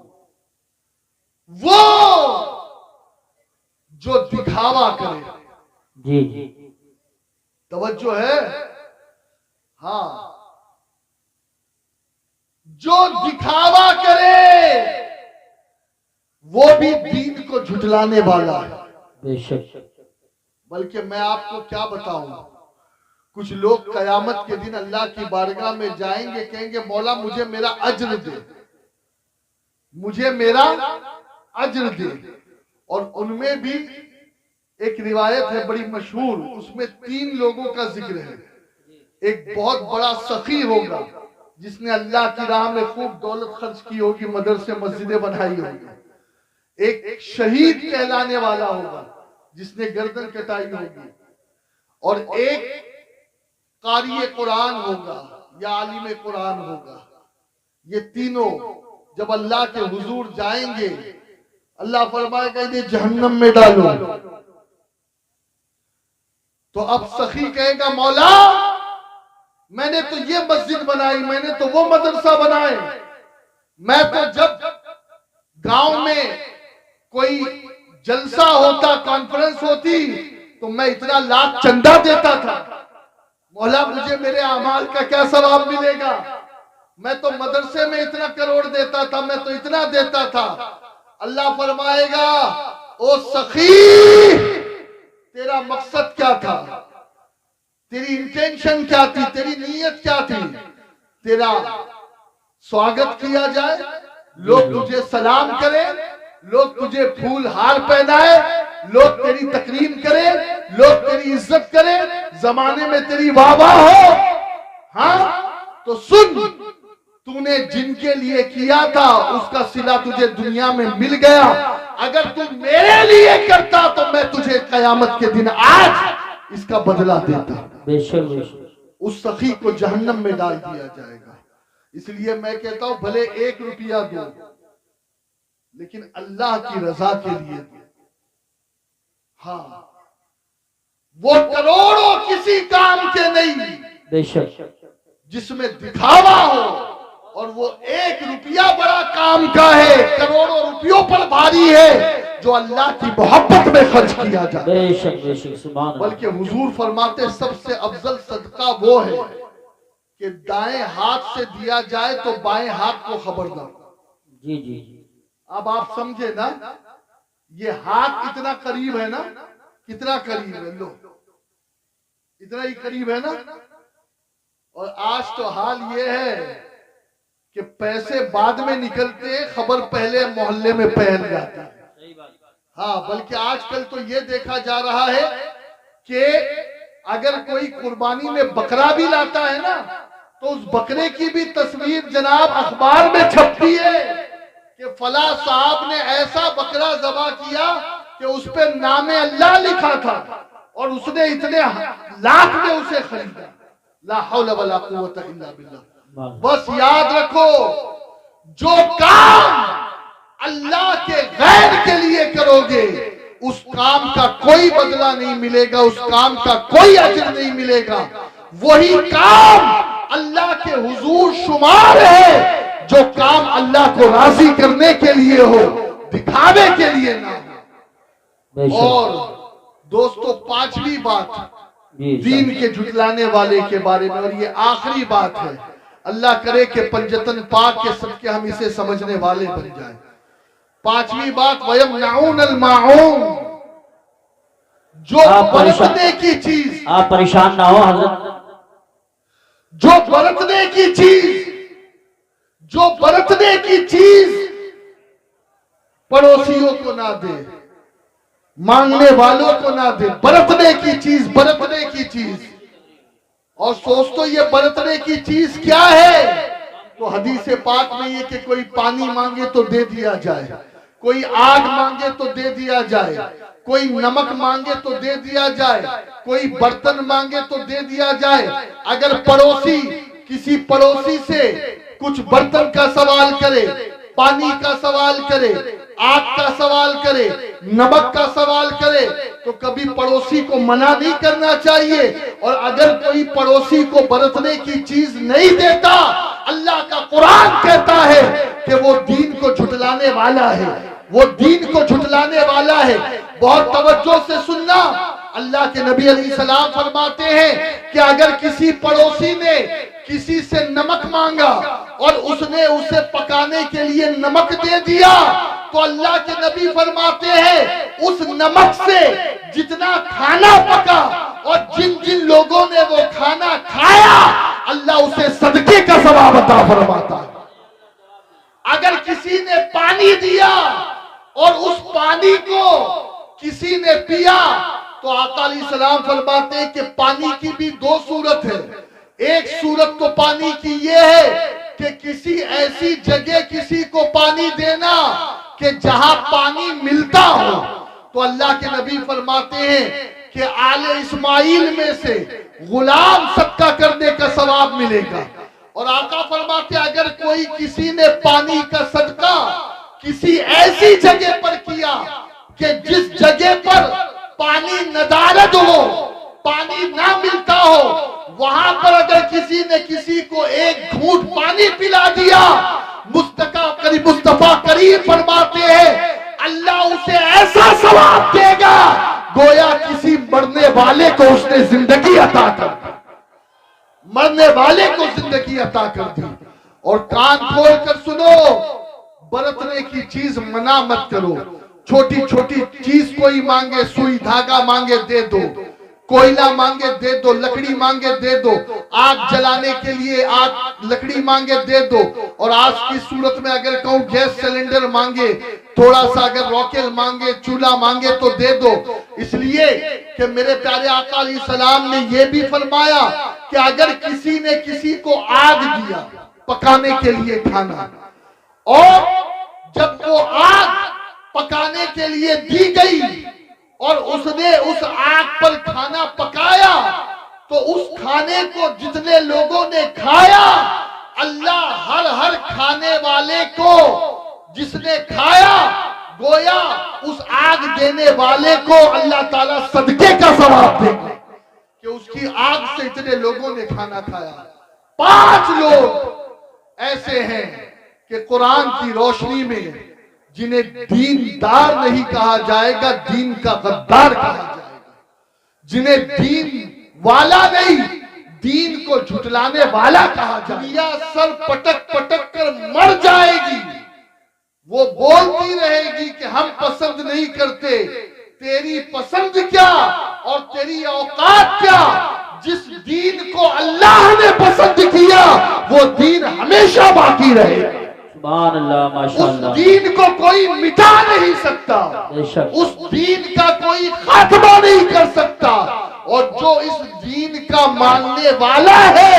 وہ جو دکھاوا کرے، جی توجہ ہے، ہاں، جو دکھاوا کرے وہ بھی دین کو جھٹلانے والا ہے۔ بے شک۔ بلکہ میں آپ کو کیا بتاؤں، کچھ لوگ قیامت کے دن اللہ کی بارگاہ میں جائیں گے، کہیں گے مولا مجھے میرا اجر دے، مجھے میرا اجر دے۔ اور ان میں بھی ایک روایت ہے بڑی مشہور، اس میں 3 لوگوں کا ذکر ہے۔ ایک بہت بڑا سخی ہوگا جس نے اللہ کی راہ میں خوب دولت خرچ کی ہوگی، مدرسے مسجدیں بنائی ہوگی۔ ایک شہید کہلانے والا ہوگا جس نے گردن کٹائی ہوگی، اور ایک قاری قرآن ہوگا یا عالم قرآن ہوگا۔ یہ تینوں جب اللہ کے حضور جائیں گے، اللہ فرمائے گا انہیں جہنم میں ڈالو۔ تو اب سخی کہے گا مولا میں نے تو یہ مسجد بنائی، میں نے تو وہ مدرسہ بنائے، میں تو جب گاؤں میں کوئی جلسہ ہوتا، کانفرنس ہوتی تو میں اتنا لاکھ چندہ دیتا تھا، مولا مجھے میرے اعمال کا کیا ثواب ملے گا؟ میں تو مدرسے میں اتنا کروڑ دیتا تھا، میں تو اتنا دیتا تھا۔ اللہ فرمائے گا او سخی تیرا مقصد کیا تھا، تیری انٹینشن کیا تھی، تیری نیت کیا تھی؟ تیرا سواگت کیا جائے، لوگ تجھے سلام کریں، لوگ تجھے پھول ہار پہنائے، لوگ تیری تکریم کریں، لوگ تیری عزت کریں، زمانے میں تیری واہ واہ ہو۔ ہاں تو سن، تو نے جن کے لیے کیا تھا اس کا صلہ تجھے دنیا میں مل گیا، اگر تو میرے لیے کرتا تو میں تجھے قیامت کے دن آج اس کا بدلہ دیتا۔ بے شک۔ اس سخی کو جہنم میں ڈال دیا جائے گا۔ اس لیے میں کہتا ہوں بھلے 1 روپیہ دو لیکن اللہ کی رضا کے لیے دو۔ ہاں وہ کروڑوں کسی کام کے نہیں بے شک، جس میں دکھاوا ہو، اور وہ 1 روپیہ بڑا کام کا ہے، کروڑوں روپیوں پر بھاری ہے جو اللہ کی محبت میں خرچ کیا جائے۔ بے شک بے شک، سبحان اللہ۔ بلکہ حضور فرماتے سب سے افضل صدقہ وہ ہے کہ دائیں ہاتھ سے دیا جائے تو بائیں ہاتھ کو خبر نہ ہو۔ جی جی، اب آپ سمجھے نا، یہ ہاتھ اتنا قریب ہے نا، کتنا قریب ہے، لو اتنا ہی قریب ہے نا۔ اور آج تو حال یہ ہے کہ پیسے بعد میں نکلتے، خبر پہلے محلے میں پھیل جاتی ہے۔ ہاں بلکہ آج کل تو یہ دیکھا جا رہا ہے کہ اگر کوئی قربانی میں بکرا بھی لاتا ہے نا تو اس بکرے کی بھی تصویر جناب اخبار میں چھپتی ہے کہ فلاں صاحب نے ایسا بکرا ذبح کیا کہ اس پہ نام اللہ لکھا تھا اور اس نے اتنے لاکھ میں اسے خریدا. لا حول ولا قوت الا باللہ. بس یاد رکھو جو کام اللہ کے غیر کے لیے کرو گے اس کام کا کوئی بدلہ نہیں ملے گا, اس کام کا کوئی اجر نہیں ملے گا. وہی کام اللہ کے حضور شمار ہے جو کام اللہ کو راضی کرنے کے لیے ہو, دکھاوے کے لیے نہ ہو. اور دوستو پانچویں بات دین کے جھٹلانے والے کے بارے میں, اور یہ آخری بات ہے, اللہ کرے کہ پنجتن پاک کے صدقے ہم اسے سمجھنے والے بن جائیں. پانچویں بات وَيَمْنَعُونَ الْمَاعُونَ, جو برتنے کی چیز, آپ پریشان نہ ہو حضرت, جو برتنے کی چیز, جو برتنے کی چیز پڑوسیوں کو نہ دے, مانگنے والوں کو نہ دے. برتنے کی چیز, برتنے کی چیز. اور سوچتو یہ برتنے کی چیز کیا ہے؟ تو حدیث پاک میں یہ کہ کوئی پانی مانگے تو دے دیا جائے, کوئی آگ مانگے تو دے دیا جائے, کوئی نمک مانگے تو دے دیا جائے, کوئی برتن مانگے تو دے دیا جائے. اگر پڑوسی کسی پڑوسی سے کچھ برتن کا سوال کرے, پانی کا سوال کرے, آگ کا سوال کرے, نمک کا سوال کرے, تو کبھی پڑوسی کو منع نہیں کرنا چاہیے. اور اگر کوئی پڑوسی کو برتنے کی چیز نہیں دیتا, اللہ کا قرآن کہتا ہے کہ وہ دین کو جھٹلانے والا ہے, وہ دین کو جھٹلانے والا ہے. بہت توجہ سے سننا, اللہ کے نبی علیہ السلام فرماتے ہیں کہ اگر کسی پڑوسی نے کسی سے نمک مانگا اور اس نے اسے پکانے کے لیے نمک دے دیا, تو اللہ کے نبی فرماتے ہیں اس نمک سے جتنا کھانا پکا اور جن جن لوگوں نے وہ کھانا کھایا, اللہ اسے صدقے کا ثواب عطا فرماتا ہے. اگر کسی نے پانی دیا اور اس پانی کو کسی نے پیا, تو آقا علیہ السلام فرماتے ہیں کہ پانی کی بھی دو صورت ہے. ایک صورت تو پانی کی یہ ہے کہ کسی ایسی جگہ کسی کو پانی دینا کہ جہاں پانی ملتا ہو, تو اللہ کے نبی فرماتے ہیں کہ آل اسماعیل میں سے غلام صدقہ کرنے کا ثواب ملے گا. اور آقا فرماتے ہیں اگر کوئی کسی نے پانی کا صدقہ کسی ایسی جگہ پر کیا کہ جس جگہ پر پانی ندارت ہو, پانی نہ ملتا ہو, وہاں پر اگر کسی نے کسی کو ایک گھونٹ پانی پلا دیا, مصطفیٰ کریم فرماتے ہیں اللہ اسے ایسا ثواب دے گا گویا کسی مرنے والے کو اس نے زندگی عطا کر دی, مرنے والے کو زندگی عطا کر دی. اور کان کھول کر سنو, برتنے کی چیز منع مت کرو. چھوٹی چھوٹی چیز کوئی مانگے, سوئی دھاگا مانگے دے دو, کوئلہ مانگے دے دو, لکڑی مانگے دے دو, آگ جلانے کے لیے آگ لکڑی مانگے دے دو. اور آج کی صورت میں اگر کہوں گیس سلنڈر مانگے, تھوڑا سا اگر روکیل مانگے, چولہا مانگے تو دے دو. اس لیے کہ میرے پیارے آقا علیہ السلام نے یہ بھی فرمایا کہ اگر کسی نے کسی کو آگ دیا پکانے کے لیے کھانا, اور جب وہ آگ پکانے کے لیے دی گئی اور اس نے اس آگ پر کھانا پکایا, تو اس کھانے کو جتنے لوگوں نے کھایا, اللہ ہر کھانے والے کو جس نے کھایا گویا اس آگ دینے والے کو اللہ تعالیٰ صدقے کا ثواب دے گا کہ اس کی آگ سے اتنے لوگوں نے کھانا کھایا. 5 لوگ ایسے ہیں کہ قرآن کی روشنی میں جنہیں دیندار نہیں کہا جائے گا, دین کا غدار کہا جائے گا. جنہیں دین والا نہیں, دین کو جھٹلانے والا کہا جائے گا. دنیا سر پٹک پٹک کر مر جائے گی, وہ بولتی رہے گی کہ ہم پسند نہیں کرتے. تیری پسند کیا اور تیری اوقات کیا؟ جس دین کو اللہ نے پسند کیا وہ دین ہمیشہ باقی رہے گا. سبحان اللہ, ماشاءاللہ. اس دین کو کوئی مٹا نہیں سکتا, اس دین کا کوئی خاتمہ نہیں کر سکتا. اور جو اس دین کا ماننے والا ہے,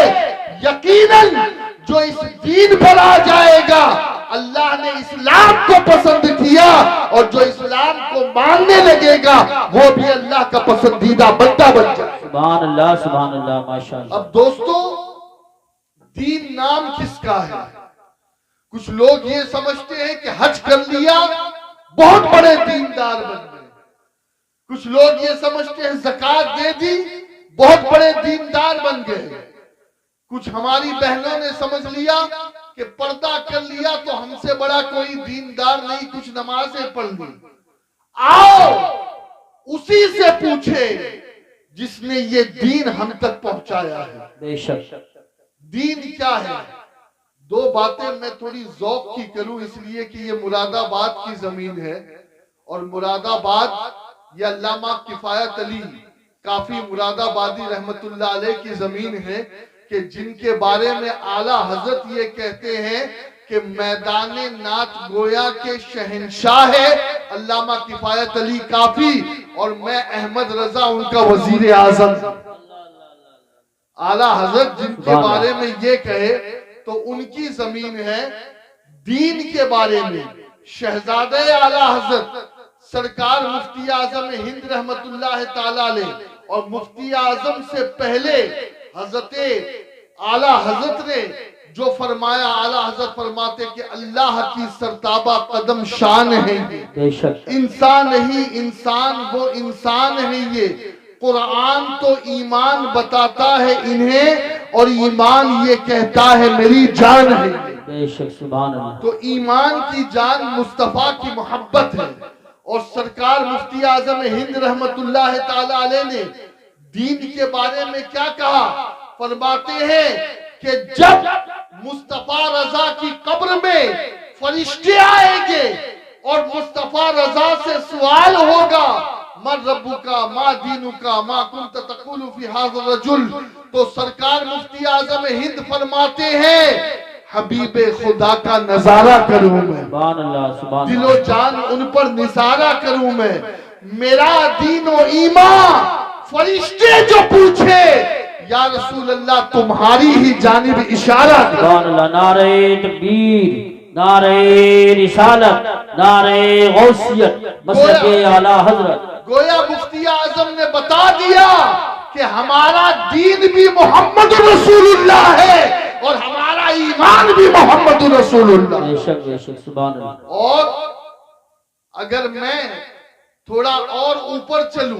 یقیناً جو اس دین پر آ جائے گا اللہ نے اسلام کو پسند کیا، اور جو اسلام کو ماننے لگے گا وہ بھی اللہ کا پسندیدہ بندہ بن جائے۔ سبحان اللہ، ماشاءاللہ۔ اب دوستو، دین نام کس کا ہے؟ کچھ لوگ یہ سمجھتے ہیں کہ حج کر لیا بہت بڑے دیندار بن گئے، کچھ لوگ یہ سمجھتے ہیں زکوٰۃ دے دی بہت بڑے دیندار بن گئے، کچھ ہماری بہنوں نے سمجھ لیا کہ پردہ کر لیا تو ہم سے بڑا کوئی دیندار نہیں، کچھ نمازیں پڑھ لی۔ آؤ اسی سے پوچھے جس نے یہ دین ہم تک پہنچایا ہے۔ بے شک۔ دین کیا ہے؟ دو باتیں میں تھوڑی ذوق کی کروں، اس لیے کہ یہ مراد آباد کی زمین ہے، اور مراد آباد یہ علامہ کفایت علی کافی مراد آبادی رحمت اللہ علیہ کی زمین ہے، کہ جن کے بارے میں اعلیٰ حضرت یہ کہتے ہیں کہ میدان نعت گویا کے شہنشاہ ہے علامہ کفایت علی کافی، اور میں احمد رضا ان کا وزیر اعظم۔ اعلیٰ حضرت جن کے بارے میں یہ کہے تو ان کی زمین ہے۔ دین کے بارے میں شہزادہ اعلیٰ حضرت سرکار مفتی اعظم ہند رحمت اللہ تعالیٰ علیہ، اور مفتی اعظم سے پہلے حضرت اعلیٰ حضرت نے جو فرمایا، اعلیٰ حضرت فرماتے کہ اللہ کی سرتابہ قدم شان ہے یہ، انسان نہیں انسان، وہ انسان ہے یہ، قرآن تو ایمان بتاتا ہے انہیں، اور ایمان یہ کہتا ہے میری جان ہے۔ بے شک، سبحان اللہ۔ تو ایمان کی جان مصطفیٰ کی محبت ہے، اور سرکار مفتی اعظم ہند رحمت اللہ تعالی علیہ نے دین کے بارے میں کیا کہا؟ فرماتے ہیں کہ جب مصطفیٰ رضا کی قبر میں فرشتے آئیں گے اور مصطفیٰ رضا سے سوال ہوگا من ربکا ما دینکا ما کنت تقول فی ھذا الرجل، تو سرکار مفتی اعظم ہند فرماتے ہیں حبیب خدا کا نظارہ کروں میں، سبحان اللہ، سبحان دل اللہ۔ و جان ان پر نثارہ کروں میں، میرا دین و ایمان فرشتے جو پوچھے یا رسول اللہ تمہاری ہی جانب اشارہ کر۔ سبحان اللہ، نعرہ تکبیر، نعرہ رسالت، نعرہ غوثیت، مسلک اعلیٰ حضرت۔ گویا مفتی اعظم نے بتا دیا کہ ہمارا دین بھی محمد رسول اللہ ہے، اور ہمارا ایمان بھی محمد رسول اللہ۔ بے شک، بے شک، سبحان اللہ۔ اور اگر میں تھوڑا اور اوپر چلوں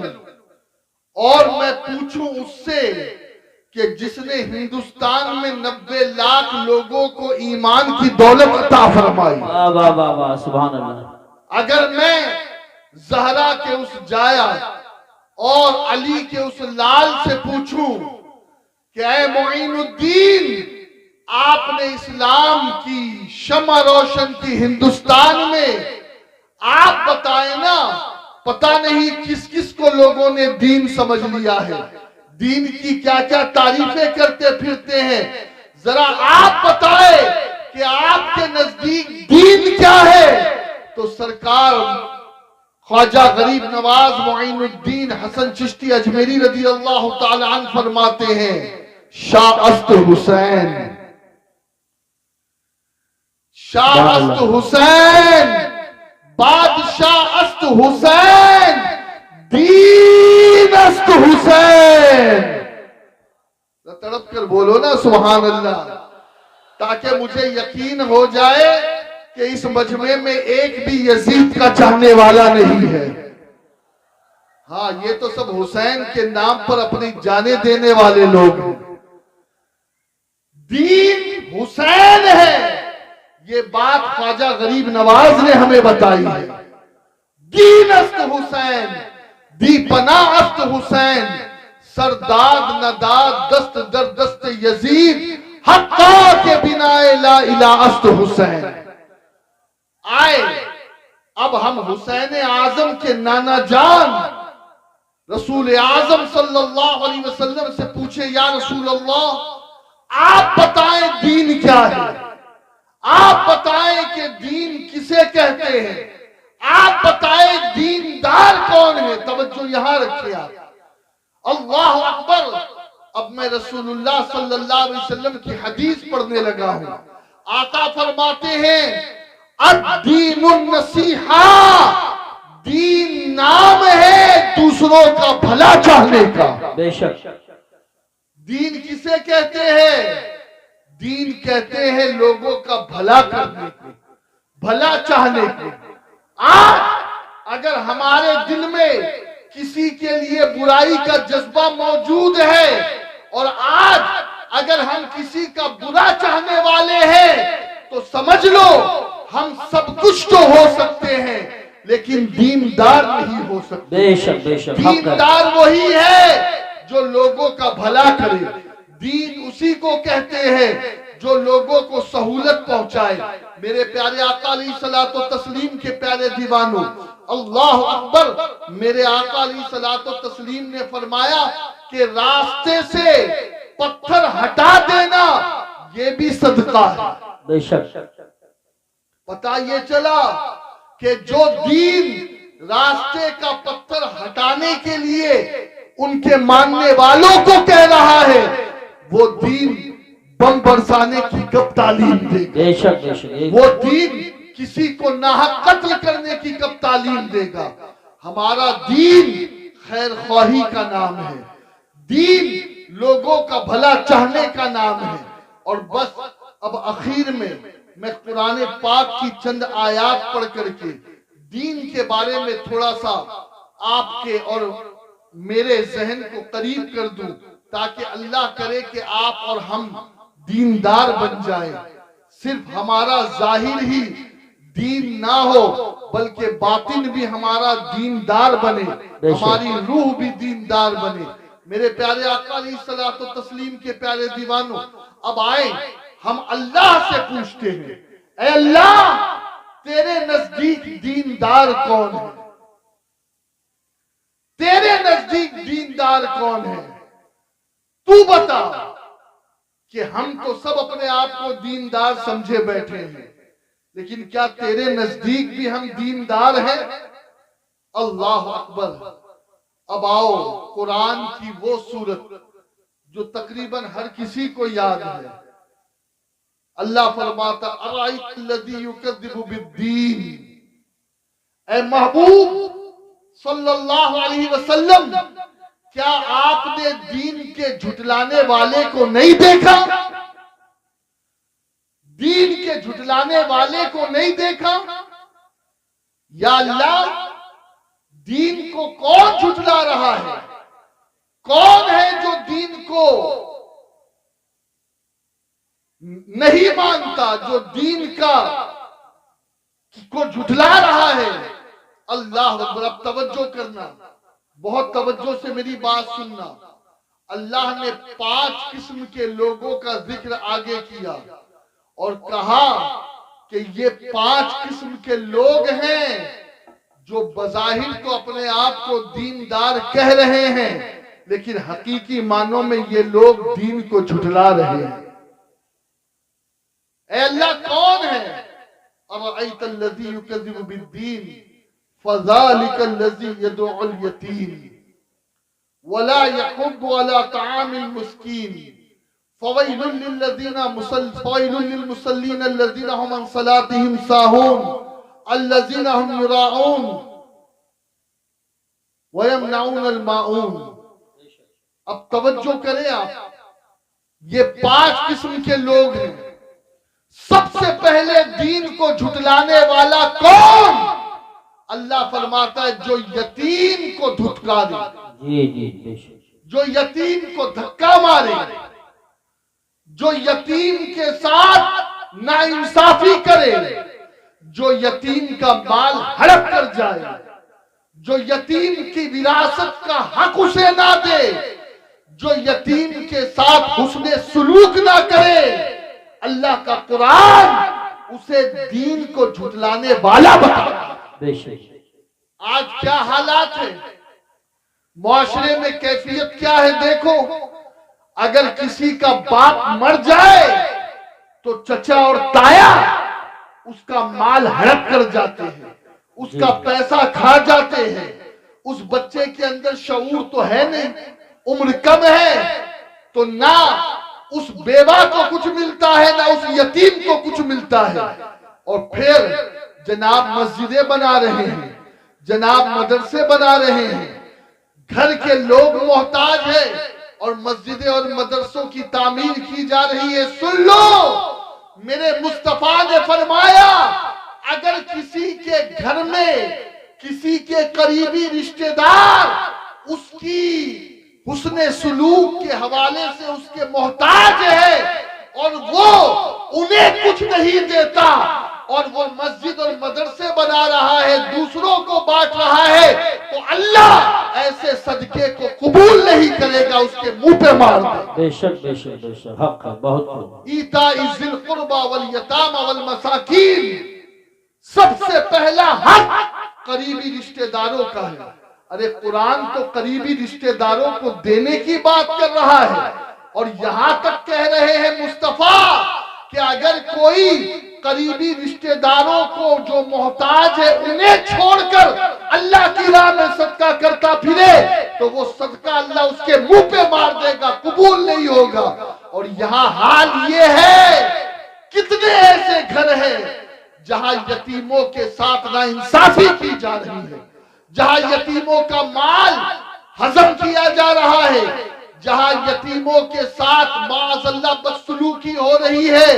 اور میں پوچھوں اس سے کہ جس نے ہندوستان میں 90 لاکھ لوگوں کو ایمان کی دولت عطا فرمائی، واہ واہ واہ واہ، سبحان اللہ۔ اگر میں زہرا کے اس جایا اور علی کے اس لال سے پوچھوں کہ اے معین الدین، آپ نے اسلام کی شمع روشن کی ہندوستان میں، آپ بتائیں نا، پتہ نہیں کس کس کو لوگوں نے دین سمجھ لیا ہے، دین کی کیا کیا تعریفیں کرتے پھرتے ہیں، ذرا آپ بتائیں کہ آپ کے نزدیک دین کیا ہے؟ تو سرکار خواجہ غریب نواز معین الدین حسن چشتی اجمیری رضی اللہ تعالی عنہ فرماتے ہیں شاہ است حسین، شاہ است حسین، بادشاہ است حسین، دین است حسین۔ تڑپ کر بولو نا سبحان اللہ، تاکہ مجھے یقین ہو جائے کہ اس مجمع میں ایک بھی یزید کا چاہنے والا نہیں ہے۔ ہاں، یہ تو سب حسین کے نام پر اپنی جانیں دینے والے لوگ ہیں۔ دین حسین ہے، یہ بات خواجہ غریب نواز نے ہمیں بتائی ہے۔ دین است حسین، دی پناہ است حسین، سرداد نداد دست در دست یزید، حقا کے بنا لا الہ است حسین۔ آئے اب ہم حسین اعظم کے نانا جان رسول اعظم صلی اللہ علیہ وسلم سے پوچھے یا رسول اللہ، آپ بتائیں دین کیا ہے، آپ بتائیں کہ دین کسے کہتے ہیں، آپ بتائیں دیندار کون ہے۔ توجہ یہاں رکھیں آپ، اللہ اکبر۔ اب میں رسول اللہ صلی اللہ علیہ وسلم کی حدیث پڑھنے لگا ہوں۔ آقا فرماتے ہیں الدین النصیحہ، دین نام ہے دوسروں کا بھلا چاہنے کا۔ بے شک۔ دین کسے کہتے ہیں؟ دین کہتے ہیں لوگوں کا بھلا کرنے کو، بھلا چاہنے کو۔ آج اگر ہمارے دل میں کسی کے لیے برائی کا جذبہ موجود ہے، اور آج اگر ہم کسی کا برا چاہنے والے ہیں، تو سمجھ لو ہم سب کچھ تو ہو سکتے ہیں لیکن دیندار نہیں ہو سکتے۔ بے شک بے شک۔ دیندار وہی ہے جو لوگوں کا بھلا کرے۔ دین اسی کو کہتے ہیں جو لوگوں کو سہولت پہنچائے۔ میرے پیارے آقا علیہ الصلوۃ والتسلیم کے پیارے دیوانوں، اللہ اکبر، میرے آقا علیہ الصلوۃ والتسلیم نے فرمایا کہ راستے سے پتھر ہٹا دینا یہ بھی صدقہ ہے۔ بے شک۔ پتہ یہ چلا کہ جو دین راستے کا پتھر ہٹانے کے لیے ان کے ماننے والوں کو کہہ رہا ہے، وہ دین بم برسانے کی کب تعلیم دے گا؟ بے شک بے شک۔ وہ دین کسی کو ناحق قتل کرنے کی کب تعلیم دے گا؟ ہمارا دین خیر خواہی کا نام ہے، دین لوگوں کا بھلا چاہنے کا نام ہے۔ اور بس اب اخیر میں قرآن پاک کی چند آیات پڑھ کر کے دین کے بارے میں تھوڑا سا آپ کے اور میرے ذہن کو قریب کر دوں، تاکہ اللہ کرے کہ آپ اور ہم دیندار بن جائیں۔ صرف ہمارا ظاہر ہی دین نہ ہو بلکہ باطن بھی ہمارا دیندار بنے، ہماری روح بھی دیندار بنے۔ میرے پیارے آقا علیہ الصلوۃ والتسلیم کے پیارے دیوانوں، اب آئیں ہم اللہ سے پوچھتے ہیں، اے اللہ تیرے نزدیک دیندار کون ہے؟ تیرے نزدیک دیندار کون ہے؟ تو بتا، کہ ہم تو سب اپنے آپ کو دیندار سمجھے بیٹھے ہیں، لیکن کیا تیرے نزدیک بھی ہم دیندار ہیں؟ اللہ اکبر۔ اب آؤ قرآن کی وہ سورت جو تقریباً ہر کسی کو یاد ہے۔ اللہ فرماتا ارائیت الذی یکذب بالدین، اے محبوب صلی اللہ علیہ وسلم، کیا آپ نے دین کے جھٹلانے والے کو نہیں دیکھا؟ دین کے جھٹلانے والے کو نہیں دیکھا؟ یا اللہ دین کو کون جھٹلا رہا ہے؟ کون ہے جو دین کو نہیں مانتا، جو دین کو جھٹلا رہا ہے؟ اللہ اکبر۔ اب توجہ کرنا، بہت توجہ سے میری بات سننا۔ اللہ نے 5 قسم کے لوگوں کا ذکر آگے کیا اور کہا کہ یہ 5 قسم کے لوگ ہیں جو بظاہر تو اپنے آپ کو دیندار کہہ رہے ہیں، لیکن حقیقی معنوں میں یہ لوگ دین کو جھٹلا رہے ہیں۔ اے اللہ کون ہے؟ ارأیت الذی یکذب بالدین فذلک الذی یدعو الیتیم ولا یحض علی طعام المسکین فویل للمصلین الذین هم عن صلاتهم ساہون الذین هم یراؤون ویمنعون الماعون۔ اب توجہ کریں آپ، یہ 5 قسم کے لوگ ہیں۔ سب سے پہلے دین کو جھٹلانے والا کون؟ اللہ فرماتا ہے جو یتیم کو دھتکارے، جو یتیم کو دھکا مارے، جو یتیم کے ساتھ ناانصافی کرے، جو یتیم کا مال ہڑپ کر جائے، جو یتیم کی وراثت کا حق اسے نہ دے، جو یتیم کے ساتھ حسن سلوک نہ کرے، اللہ کا قرآن اسے دین کو جھٹلانے والا بتا۔ آج کیا حالات ہے معاشرے میں، کیفیت کیا ہے؟ دیکھو، اگر کسی کا باپ مر جائے تو چچا اور تایا اس کا مال ہڑپ کر جاتے ہیں، اس کا پیسہ کھا جاتے ہیں۔ اس بچے کے اندر شعور تو ہے نہیں، عمر کم ہے، تو نہ اس بیوہ کو کچھ ملتا ہے نہ اس یتیم کو کچھ ملتا ہے۔ اور پھر جناب مسجدیں بنا رہے ہیں، جناب مدرسے بنا رہے ہیں، گھر کے لوگ محتاج ہیں اور مسجدیں اور مدرسوں کی تعمیر کی جا رہی ہے۔ سن لو، میرے مصطفیٰ نے فرمایا اگر کسی کے گھر میں کسی کے قریبی رشتہ دار اس کی حسن سلوک کے حوالے سے اس کے محتاج ہے اور وہ انہیں کچھ نہیں دیتا اور وہ مسجد اور مدرسے بنا رہا ہے، دوسروں کو بانٹ رہا ہے، تو اللہ ایسے صدقے کو قبول نہیں کرے گا، اس کے منہ پہ مار دے گا۔ بے شک بے شک بے شک، حق ہے، بہت خوب۔ ایتاء ذی القربى والیتامى والمساکین، سب سے پہلا حق قریبی رشتہ داروں کا ہے۔ ارے قرآن تو قریبی رشتہ داروں کو دینے کی بات کر رہا ہے، اور یہاں تک کہہ رہے ہیں مصطفیٰ کہ اگر کوئی قریبی رشتہ داروں کو جو محتاج ہے انہیں چھوڑ کر اللہ کی راہ میں صدقہ کرتا پھرے تو وہ صدقہ اللہ اس کے منہ پہ مار دے گا، قبول نہیں ہوگا۔ اور یہاں حال یہ ہے، کتنے ایسے گھر ہیں جہاں یتیموں کے ساتھ ناانصافی کی جا رہی ہے، جہاں یتیموں کا مال ہضم کیا جا رہا ہے، جہاں یتیموں کے ساتھ معاذ اللہ بدسلوکی ہو رہی ہے۔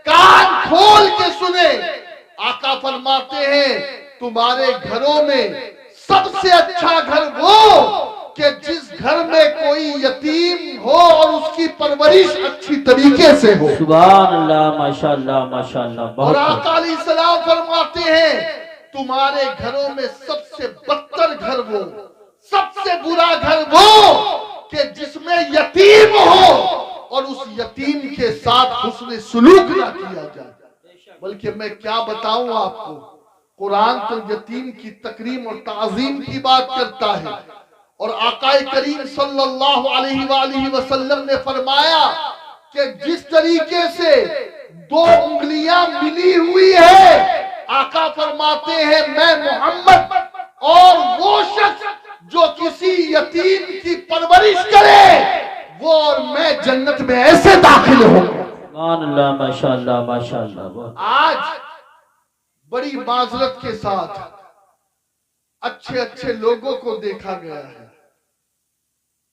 کان کھول کے سنیں، آقا فرماتے ہیں تمہارے گھروں میں سب سے اچھا گھر وہ کہ جس گھر میں کوئی یتیم ہو اور اس کی پرورش اچھی طریقے سے ہو۔ سبحان اللہ، ماشاءاللہ ماشاءاللہ، اور بہت خوب۔ آقا علیہ السلام فرماتے ہیں تمہارے گھروں میں سب سے بدتر گھر وہ، سب سے برا گھر وہ کہ جس میں یتیم ہو اور اس یتیم کے ساتھ حسن سلوک نہ کیا جائے۔ بلکہ میں کیا بتاؤں آپ کو، قرآن تو یتیم کی تکریم اور تعظیم کی بات کرتا ہے، اور آقا کریم صلی اللہ علیہ وآلہ وسلم نے فرمایا کہ جس طریقے سے دو انگلیاں ملی ہوئی ہے، آقا فرماتے ہیں میں محمد اور وہ شخص جو کسی یتیم کی پرورش کرے وہ اور میں جنت میں ایسے داخل ہوں۔ سبحان اللہ، ماشاءاللہ ماشاءاللہ، بہت۔ آج بڑی معذرت کے ساتھ اچھے اچھے لوگوں کو دیکھا گیا ہے،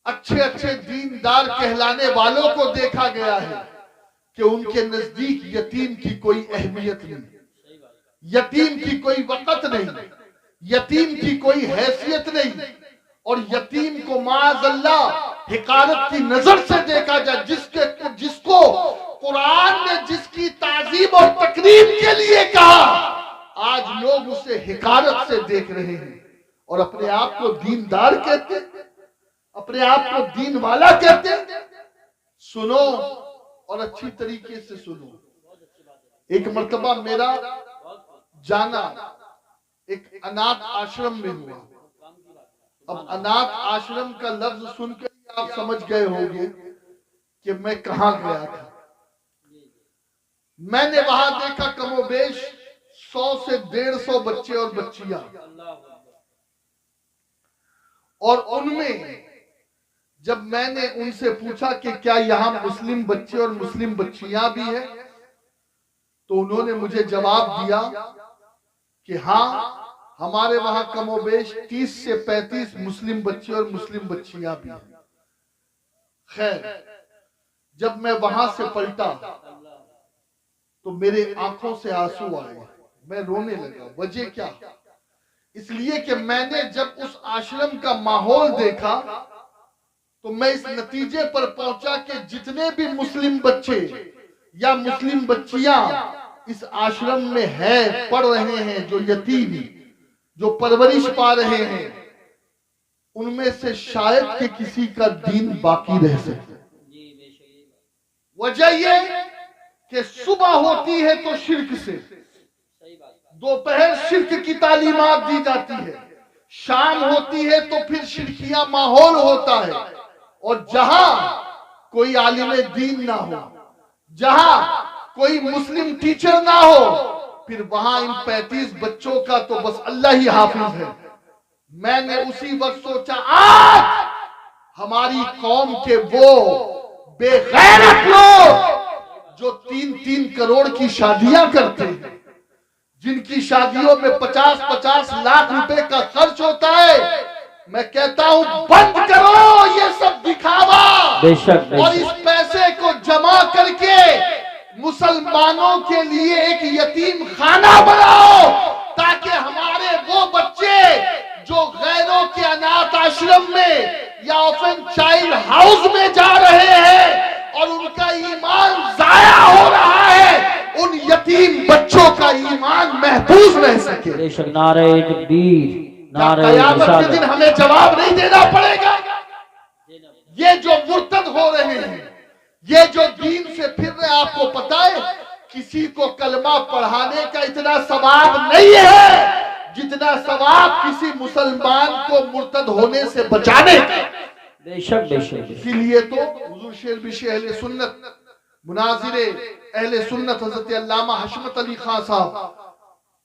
اچھے اچھے دیندار کہلانے والوں کو دیکھا گیا ہے کہ ان کے نزدیک یتیم کی کوئی اہمیت نہیں، یتیم کی کوئی وقت نہیں، یتیم کی کوئی حیثیت نہیں، اور یتیم کو معاذ اللہ حقارت کی نظر سے دیکھا جائے۔ جس کو قرآن نے جس کی تعظیم اور تکریم کے لیے کہا، آج لوگ اسے حقارت سے دیکھ رہے ہیں اور اپنے آپ کو دیندار کہتے ہیں، اپنے آپ کو دین والا کہتے ہیں۔ سنو اور اچھی طریقے سے سنو، ایک مرتبہ میرا جانا ایک اناتھ آشرم میں ہوا۔ اب اناتھ آشرم کا لفظ سن کر آپ سمجھ گئے ہوں گے کہ میں کہاں گیا تھا۔ میں نے وہاں دیکھا کم و بیش 100 سے 150 بچے اور بچیاں، اور ان میں جب میں نے ان سے پوچھا کہ کیا یہاں مسلم بچے اور مسلم بچیاں بھی ہیں، تو انہوں نے مجھے جواب دیا کہ ہاں ہمارے وہاں کم و بیش 30 سے 35 مسلم بچے اور مسلم بچیاں بھی ہیں۔ خیر، جب میں وہاں سے پلٹا تو میرے آنکھوں سے آنسو آئے، میں رونے لگا۔ وجہ کیا؟ اس لیے کہ میں نے جب اس آشرم کا ماحول دیکھا تو میں اس نتیجے پر پہنچا کہ جتنے بھی مسلم بچے یا مسلم بچیاں اس آشرم میں ہیں، پڑھ رہے ہیں، جو یتیم جو پرورش پا رہے ہیں، ان میں سے شاید کہ کسی کا دین باقی رہ سکے۔ وجہ یہ کہ صبح ہوتی ہے تو شرک سے، دوپہر شرک کی تعلیمات دی جاتی ہے، شام ہوتی ہے تو پھر شرکیہ ماحول ہوتا ہے، اور جہاں کوئی عالم دین نہ ہو، جہاں کوئی مسلم ٹیچر نہ ہو، پھر وہاں ان 35 بچوں کا تو بس اللہ ہی حافظ ہے۔ میں نے اسی وقت سوچا آج ہماری قوم کے وہ بے غیرت لوگ جو 3-3 کروڑ کی شادیاں کرتے ہیں، جن کی شادیوں میں 50-50 لاکھ روپے کا خرچ ہوتا ہے، میں کہتا ہوں بند کرو یہ سب دکھاوا، بے شک بے اور شک اس پیسے کو جمع کر کے مسلمانوں کے لیے ایک یتیم خانہ بناؤ، تاکہ ہمارے وہ بچے جو غیروں کے انات آشرم میں یا آرفن چائلڈ ہاؤس میں جا رہے ہیں اور ان کا ایمان ضائع ہو رہا ہے، ان یتیم بچوں کا ایمان محفوظ رہ سکے۔ بے شک نعرہ تکبیر، کیا نعرہ قیامت کے رسالت۔ دن ہمیں جواب نہیں دینا پڑے گا؟ یہ جو مرتد ہو رہے ہیں، یہ جو دین سے پھر رہے ہیں، آپ کو پتا ہے کسی کو کلمہ پڑھانے کا اتنا ثواب نہیں ہے جتنا ثواب کسی مسلمان کو مرتد ہونے سے بچانے کا۔ بے شک بے شک اسی لیے تو حضور شیر بشیر اہل سنت، مناظر اہل سنت حضرت علامہ حشمت علی خان صاحب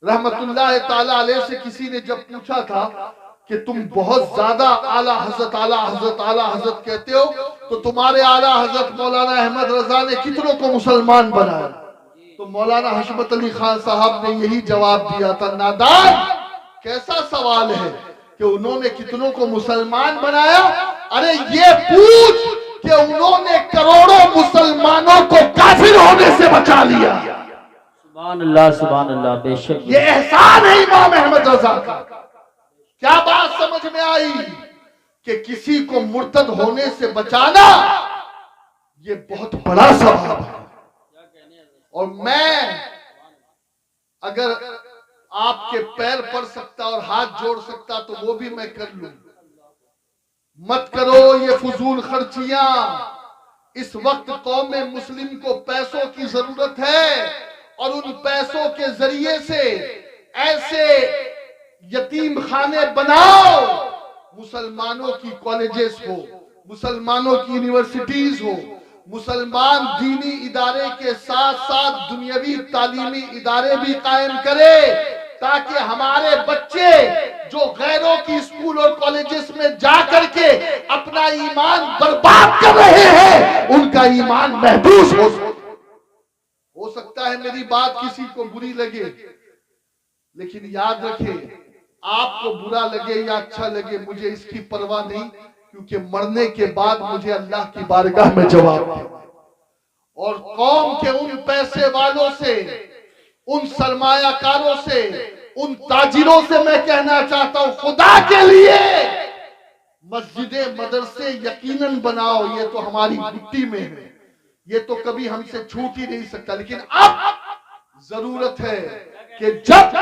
رحمت اللہ تعالیٰ علیہ سے کسی نے جب پوچھا تھا کہ تم بہت زیادہ اعلیٰ حضرت کہتے ہو، تو تمہارے اعلیٰ حضرت مولانا احمد رضا نے کتنوں کو مسلمان بنایا؟ تو مولانا حشمت علی خان صاحب نے یہی جواب دیا تھا، نادان کیسا سوال ہے کہ انہوں نے کتنوں کو مسلمان بنایا؟ ارے یہ پوچھ کہ انہوں نے کروڑوں مسلمانوں کو کافر ہونے سے بچا لیا۔ سبحان اللہ بے شک۔ یہ احسان ہے امام احمد رضا کا۔ کیا بات سمجھ میں آئی کہ کسی کو مرتد ہونے سے بچانا یہ بہت بڑا ثواب ہے۔ اور میں اگر آپ کے پیر پڑ سکتا اور ہاتھ جوڑ سکتا تو وہ بھی میں کر لوں۔ مت کرو یہ فضول خرچیاں۔ اس وقت قوم مسلم کو پیسوں کی ضرورت ہے، اور ان پیسوں کے ذریعے سے ایسے یتیم خانے بناؤ، مسلمانوں کی کالجز ہو، مسلمانوں کی یونیورسٹیز ہو، مسلمان دینی ادارے کے ساتھ ساتھ دنیاوی تعلیمی ادارے بھی قائم کرے، تاکہ ہمارے بچے جو غیروں کی اسکول اور کالجز میں جا کر کے اپنا ایمان برباد کر رہے ہیں، ان کا ایمان محفوظ ہو سکتا ہے میری بات کسی کو بری لگے، لیکن یاد رکھے آپ کو برا لگے یا اچھا لگے مجھے اس کی پرواہ نہیں، کیونکہ مرنے کے بعد مجھے اللہ کی بارگاہ میں جواب ہے۔ اور قوم کے ان پیسے والوں سے، ان سرمایہ کاروں سے، ان تاجروں سے میں کہنا چاہتا ہوں، خدا کے لیے مسجدیں مدرسے یقیناً بناؤ، یہ تو ہماری مٹی میں ہے، یہ تو کبھی ہم سے چھوٹ ہی نہیں سکتا، لیکن اب ضرورت ہے کہ جب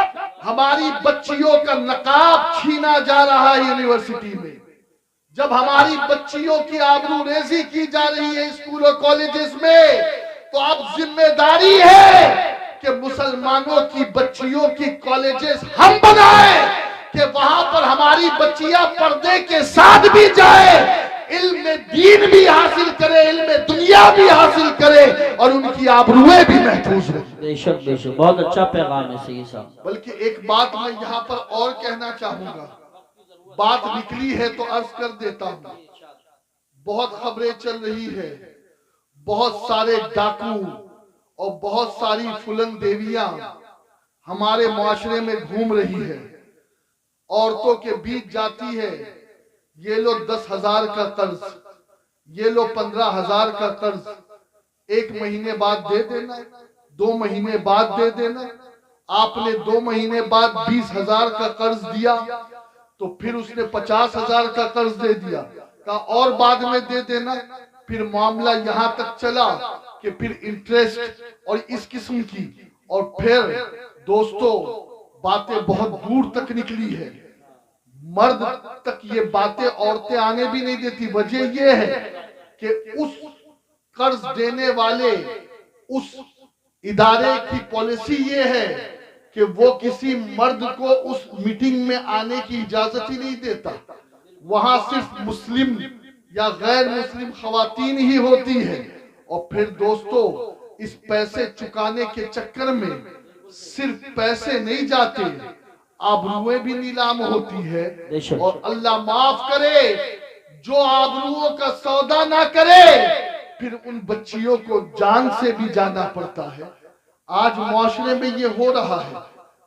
ہماری بچیوں کا نقاب چھینا جا رہا ہے یونیورسٹی میں، جب ہماری بچیوں کی آبرو ریزی کی جا رہی ہے اسکول اور کالجز میں، تو اب ذمہ داری ہے کہ مسلمانوں کی بچیوں کی کالجز ہم بنائیں، کہ وہاں پر ہماری بچیاں پردے کے ساتھ بھی جائے، علم دین بھی حاصل کرے، علم دنیا بھی حاصل کرے، اور ان کی آبروئیں بھی محفوظ رہیں۔ بے شک بے شک، بہت اچھا پیغام ہے سید صاحب۔ بلکہ ایک بات میں یہاں پر اور کہنا چاہوں گا، بات نکلی ہے تو عرض کر دیتا ہوں۔ بہت خبریں چل رہی ہے، بہت سارے ڈاکو اور بہت ساری فلن دیویاں ہمارے معاشرے میں گھوم رہی ہے، عورتوں کے بیچ جاتی ہے، یہ لو 10,000 کا قرض، یہ لو 15,000 کا قرض، 1 مہینے بعد دے دینا، 2 مہینے بعد دے دینا۔ آپ نے 2 مہینے بعد 20,000 کا قرض دیا تو پھر اس نے 50,000 کا قرض دے دیا، کہا اور بعد میں دے دینا۔ پھر معاملہ یہاں تک چلا کہ پھر انٹریسٹ اور اس قسم کی، اور پھر دوستو باتیں بہت دور تک نکلی ہے، مرد تک یہ باتیں عورتیں آنے بھی نہیں دیتی۔ وجہ یہ ہے کہ اس قرض دینے والے اس ادارے کی پالیسی یہ ہے کہ وہ کسی مرد کو اس میٹنگ میں آنے کی اجازت ہی نہیں دیتا، وہاں صرف مسلم یا غیر مسلم خواتین ہی ہوتی ہے۔ اور پھر دوستو اس پیسے چکانے کے چکر میں صرف پیسے نہیں جاتے، آبروئیں بھی نیلام ہوتی ہے، اور اللہ معاف کرے جو آبروؤں کا سودا نہ کرے پھر ان بچیوں کو جان سے بھی جانا پڑتا ہے۔ آج معاشرے میں یہ ہو رہا ہے،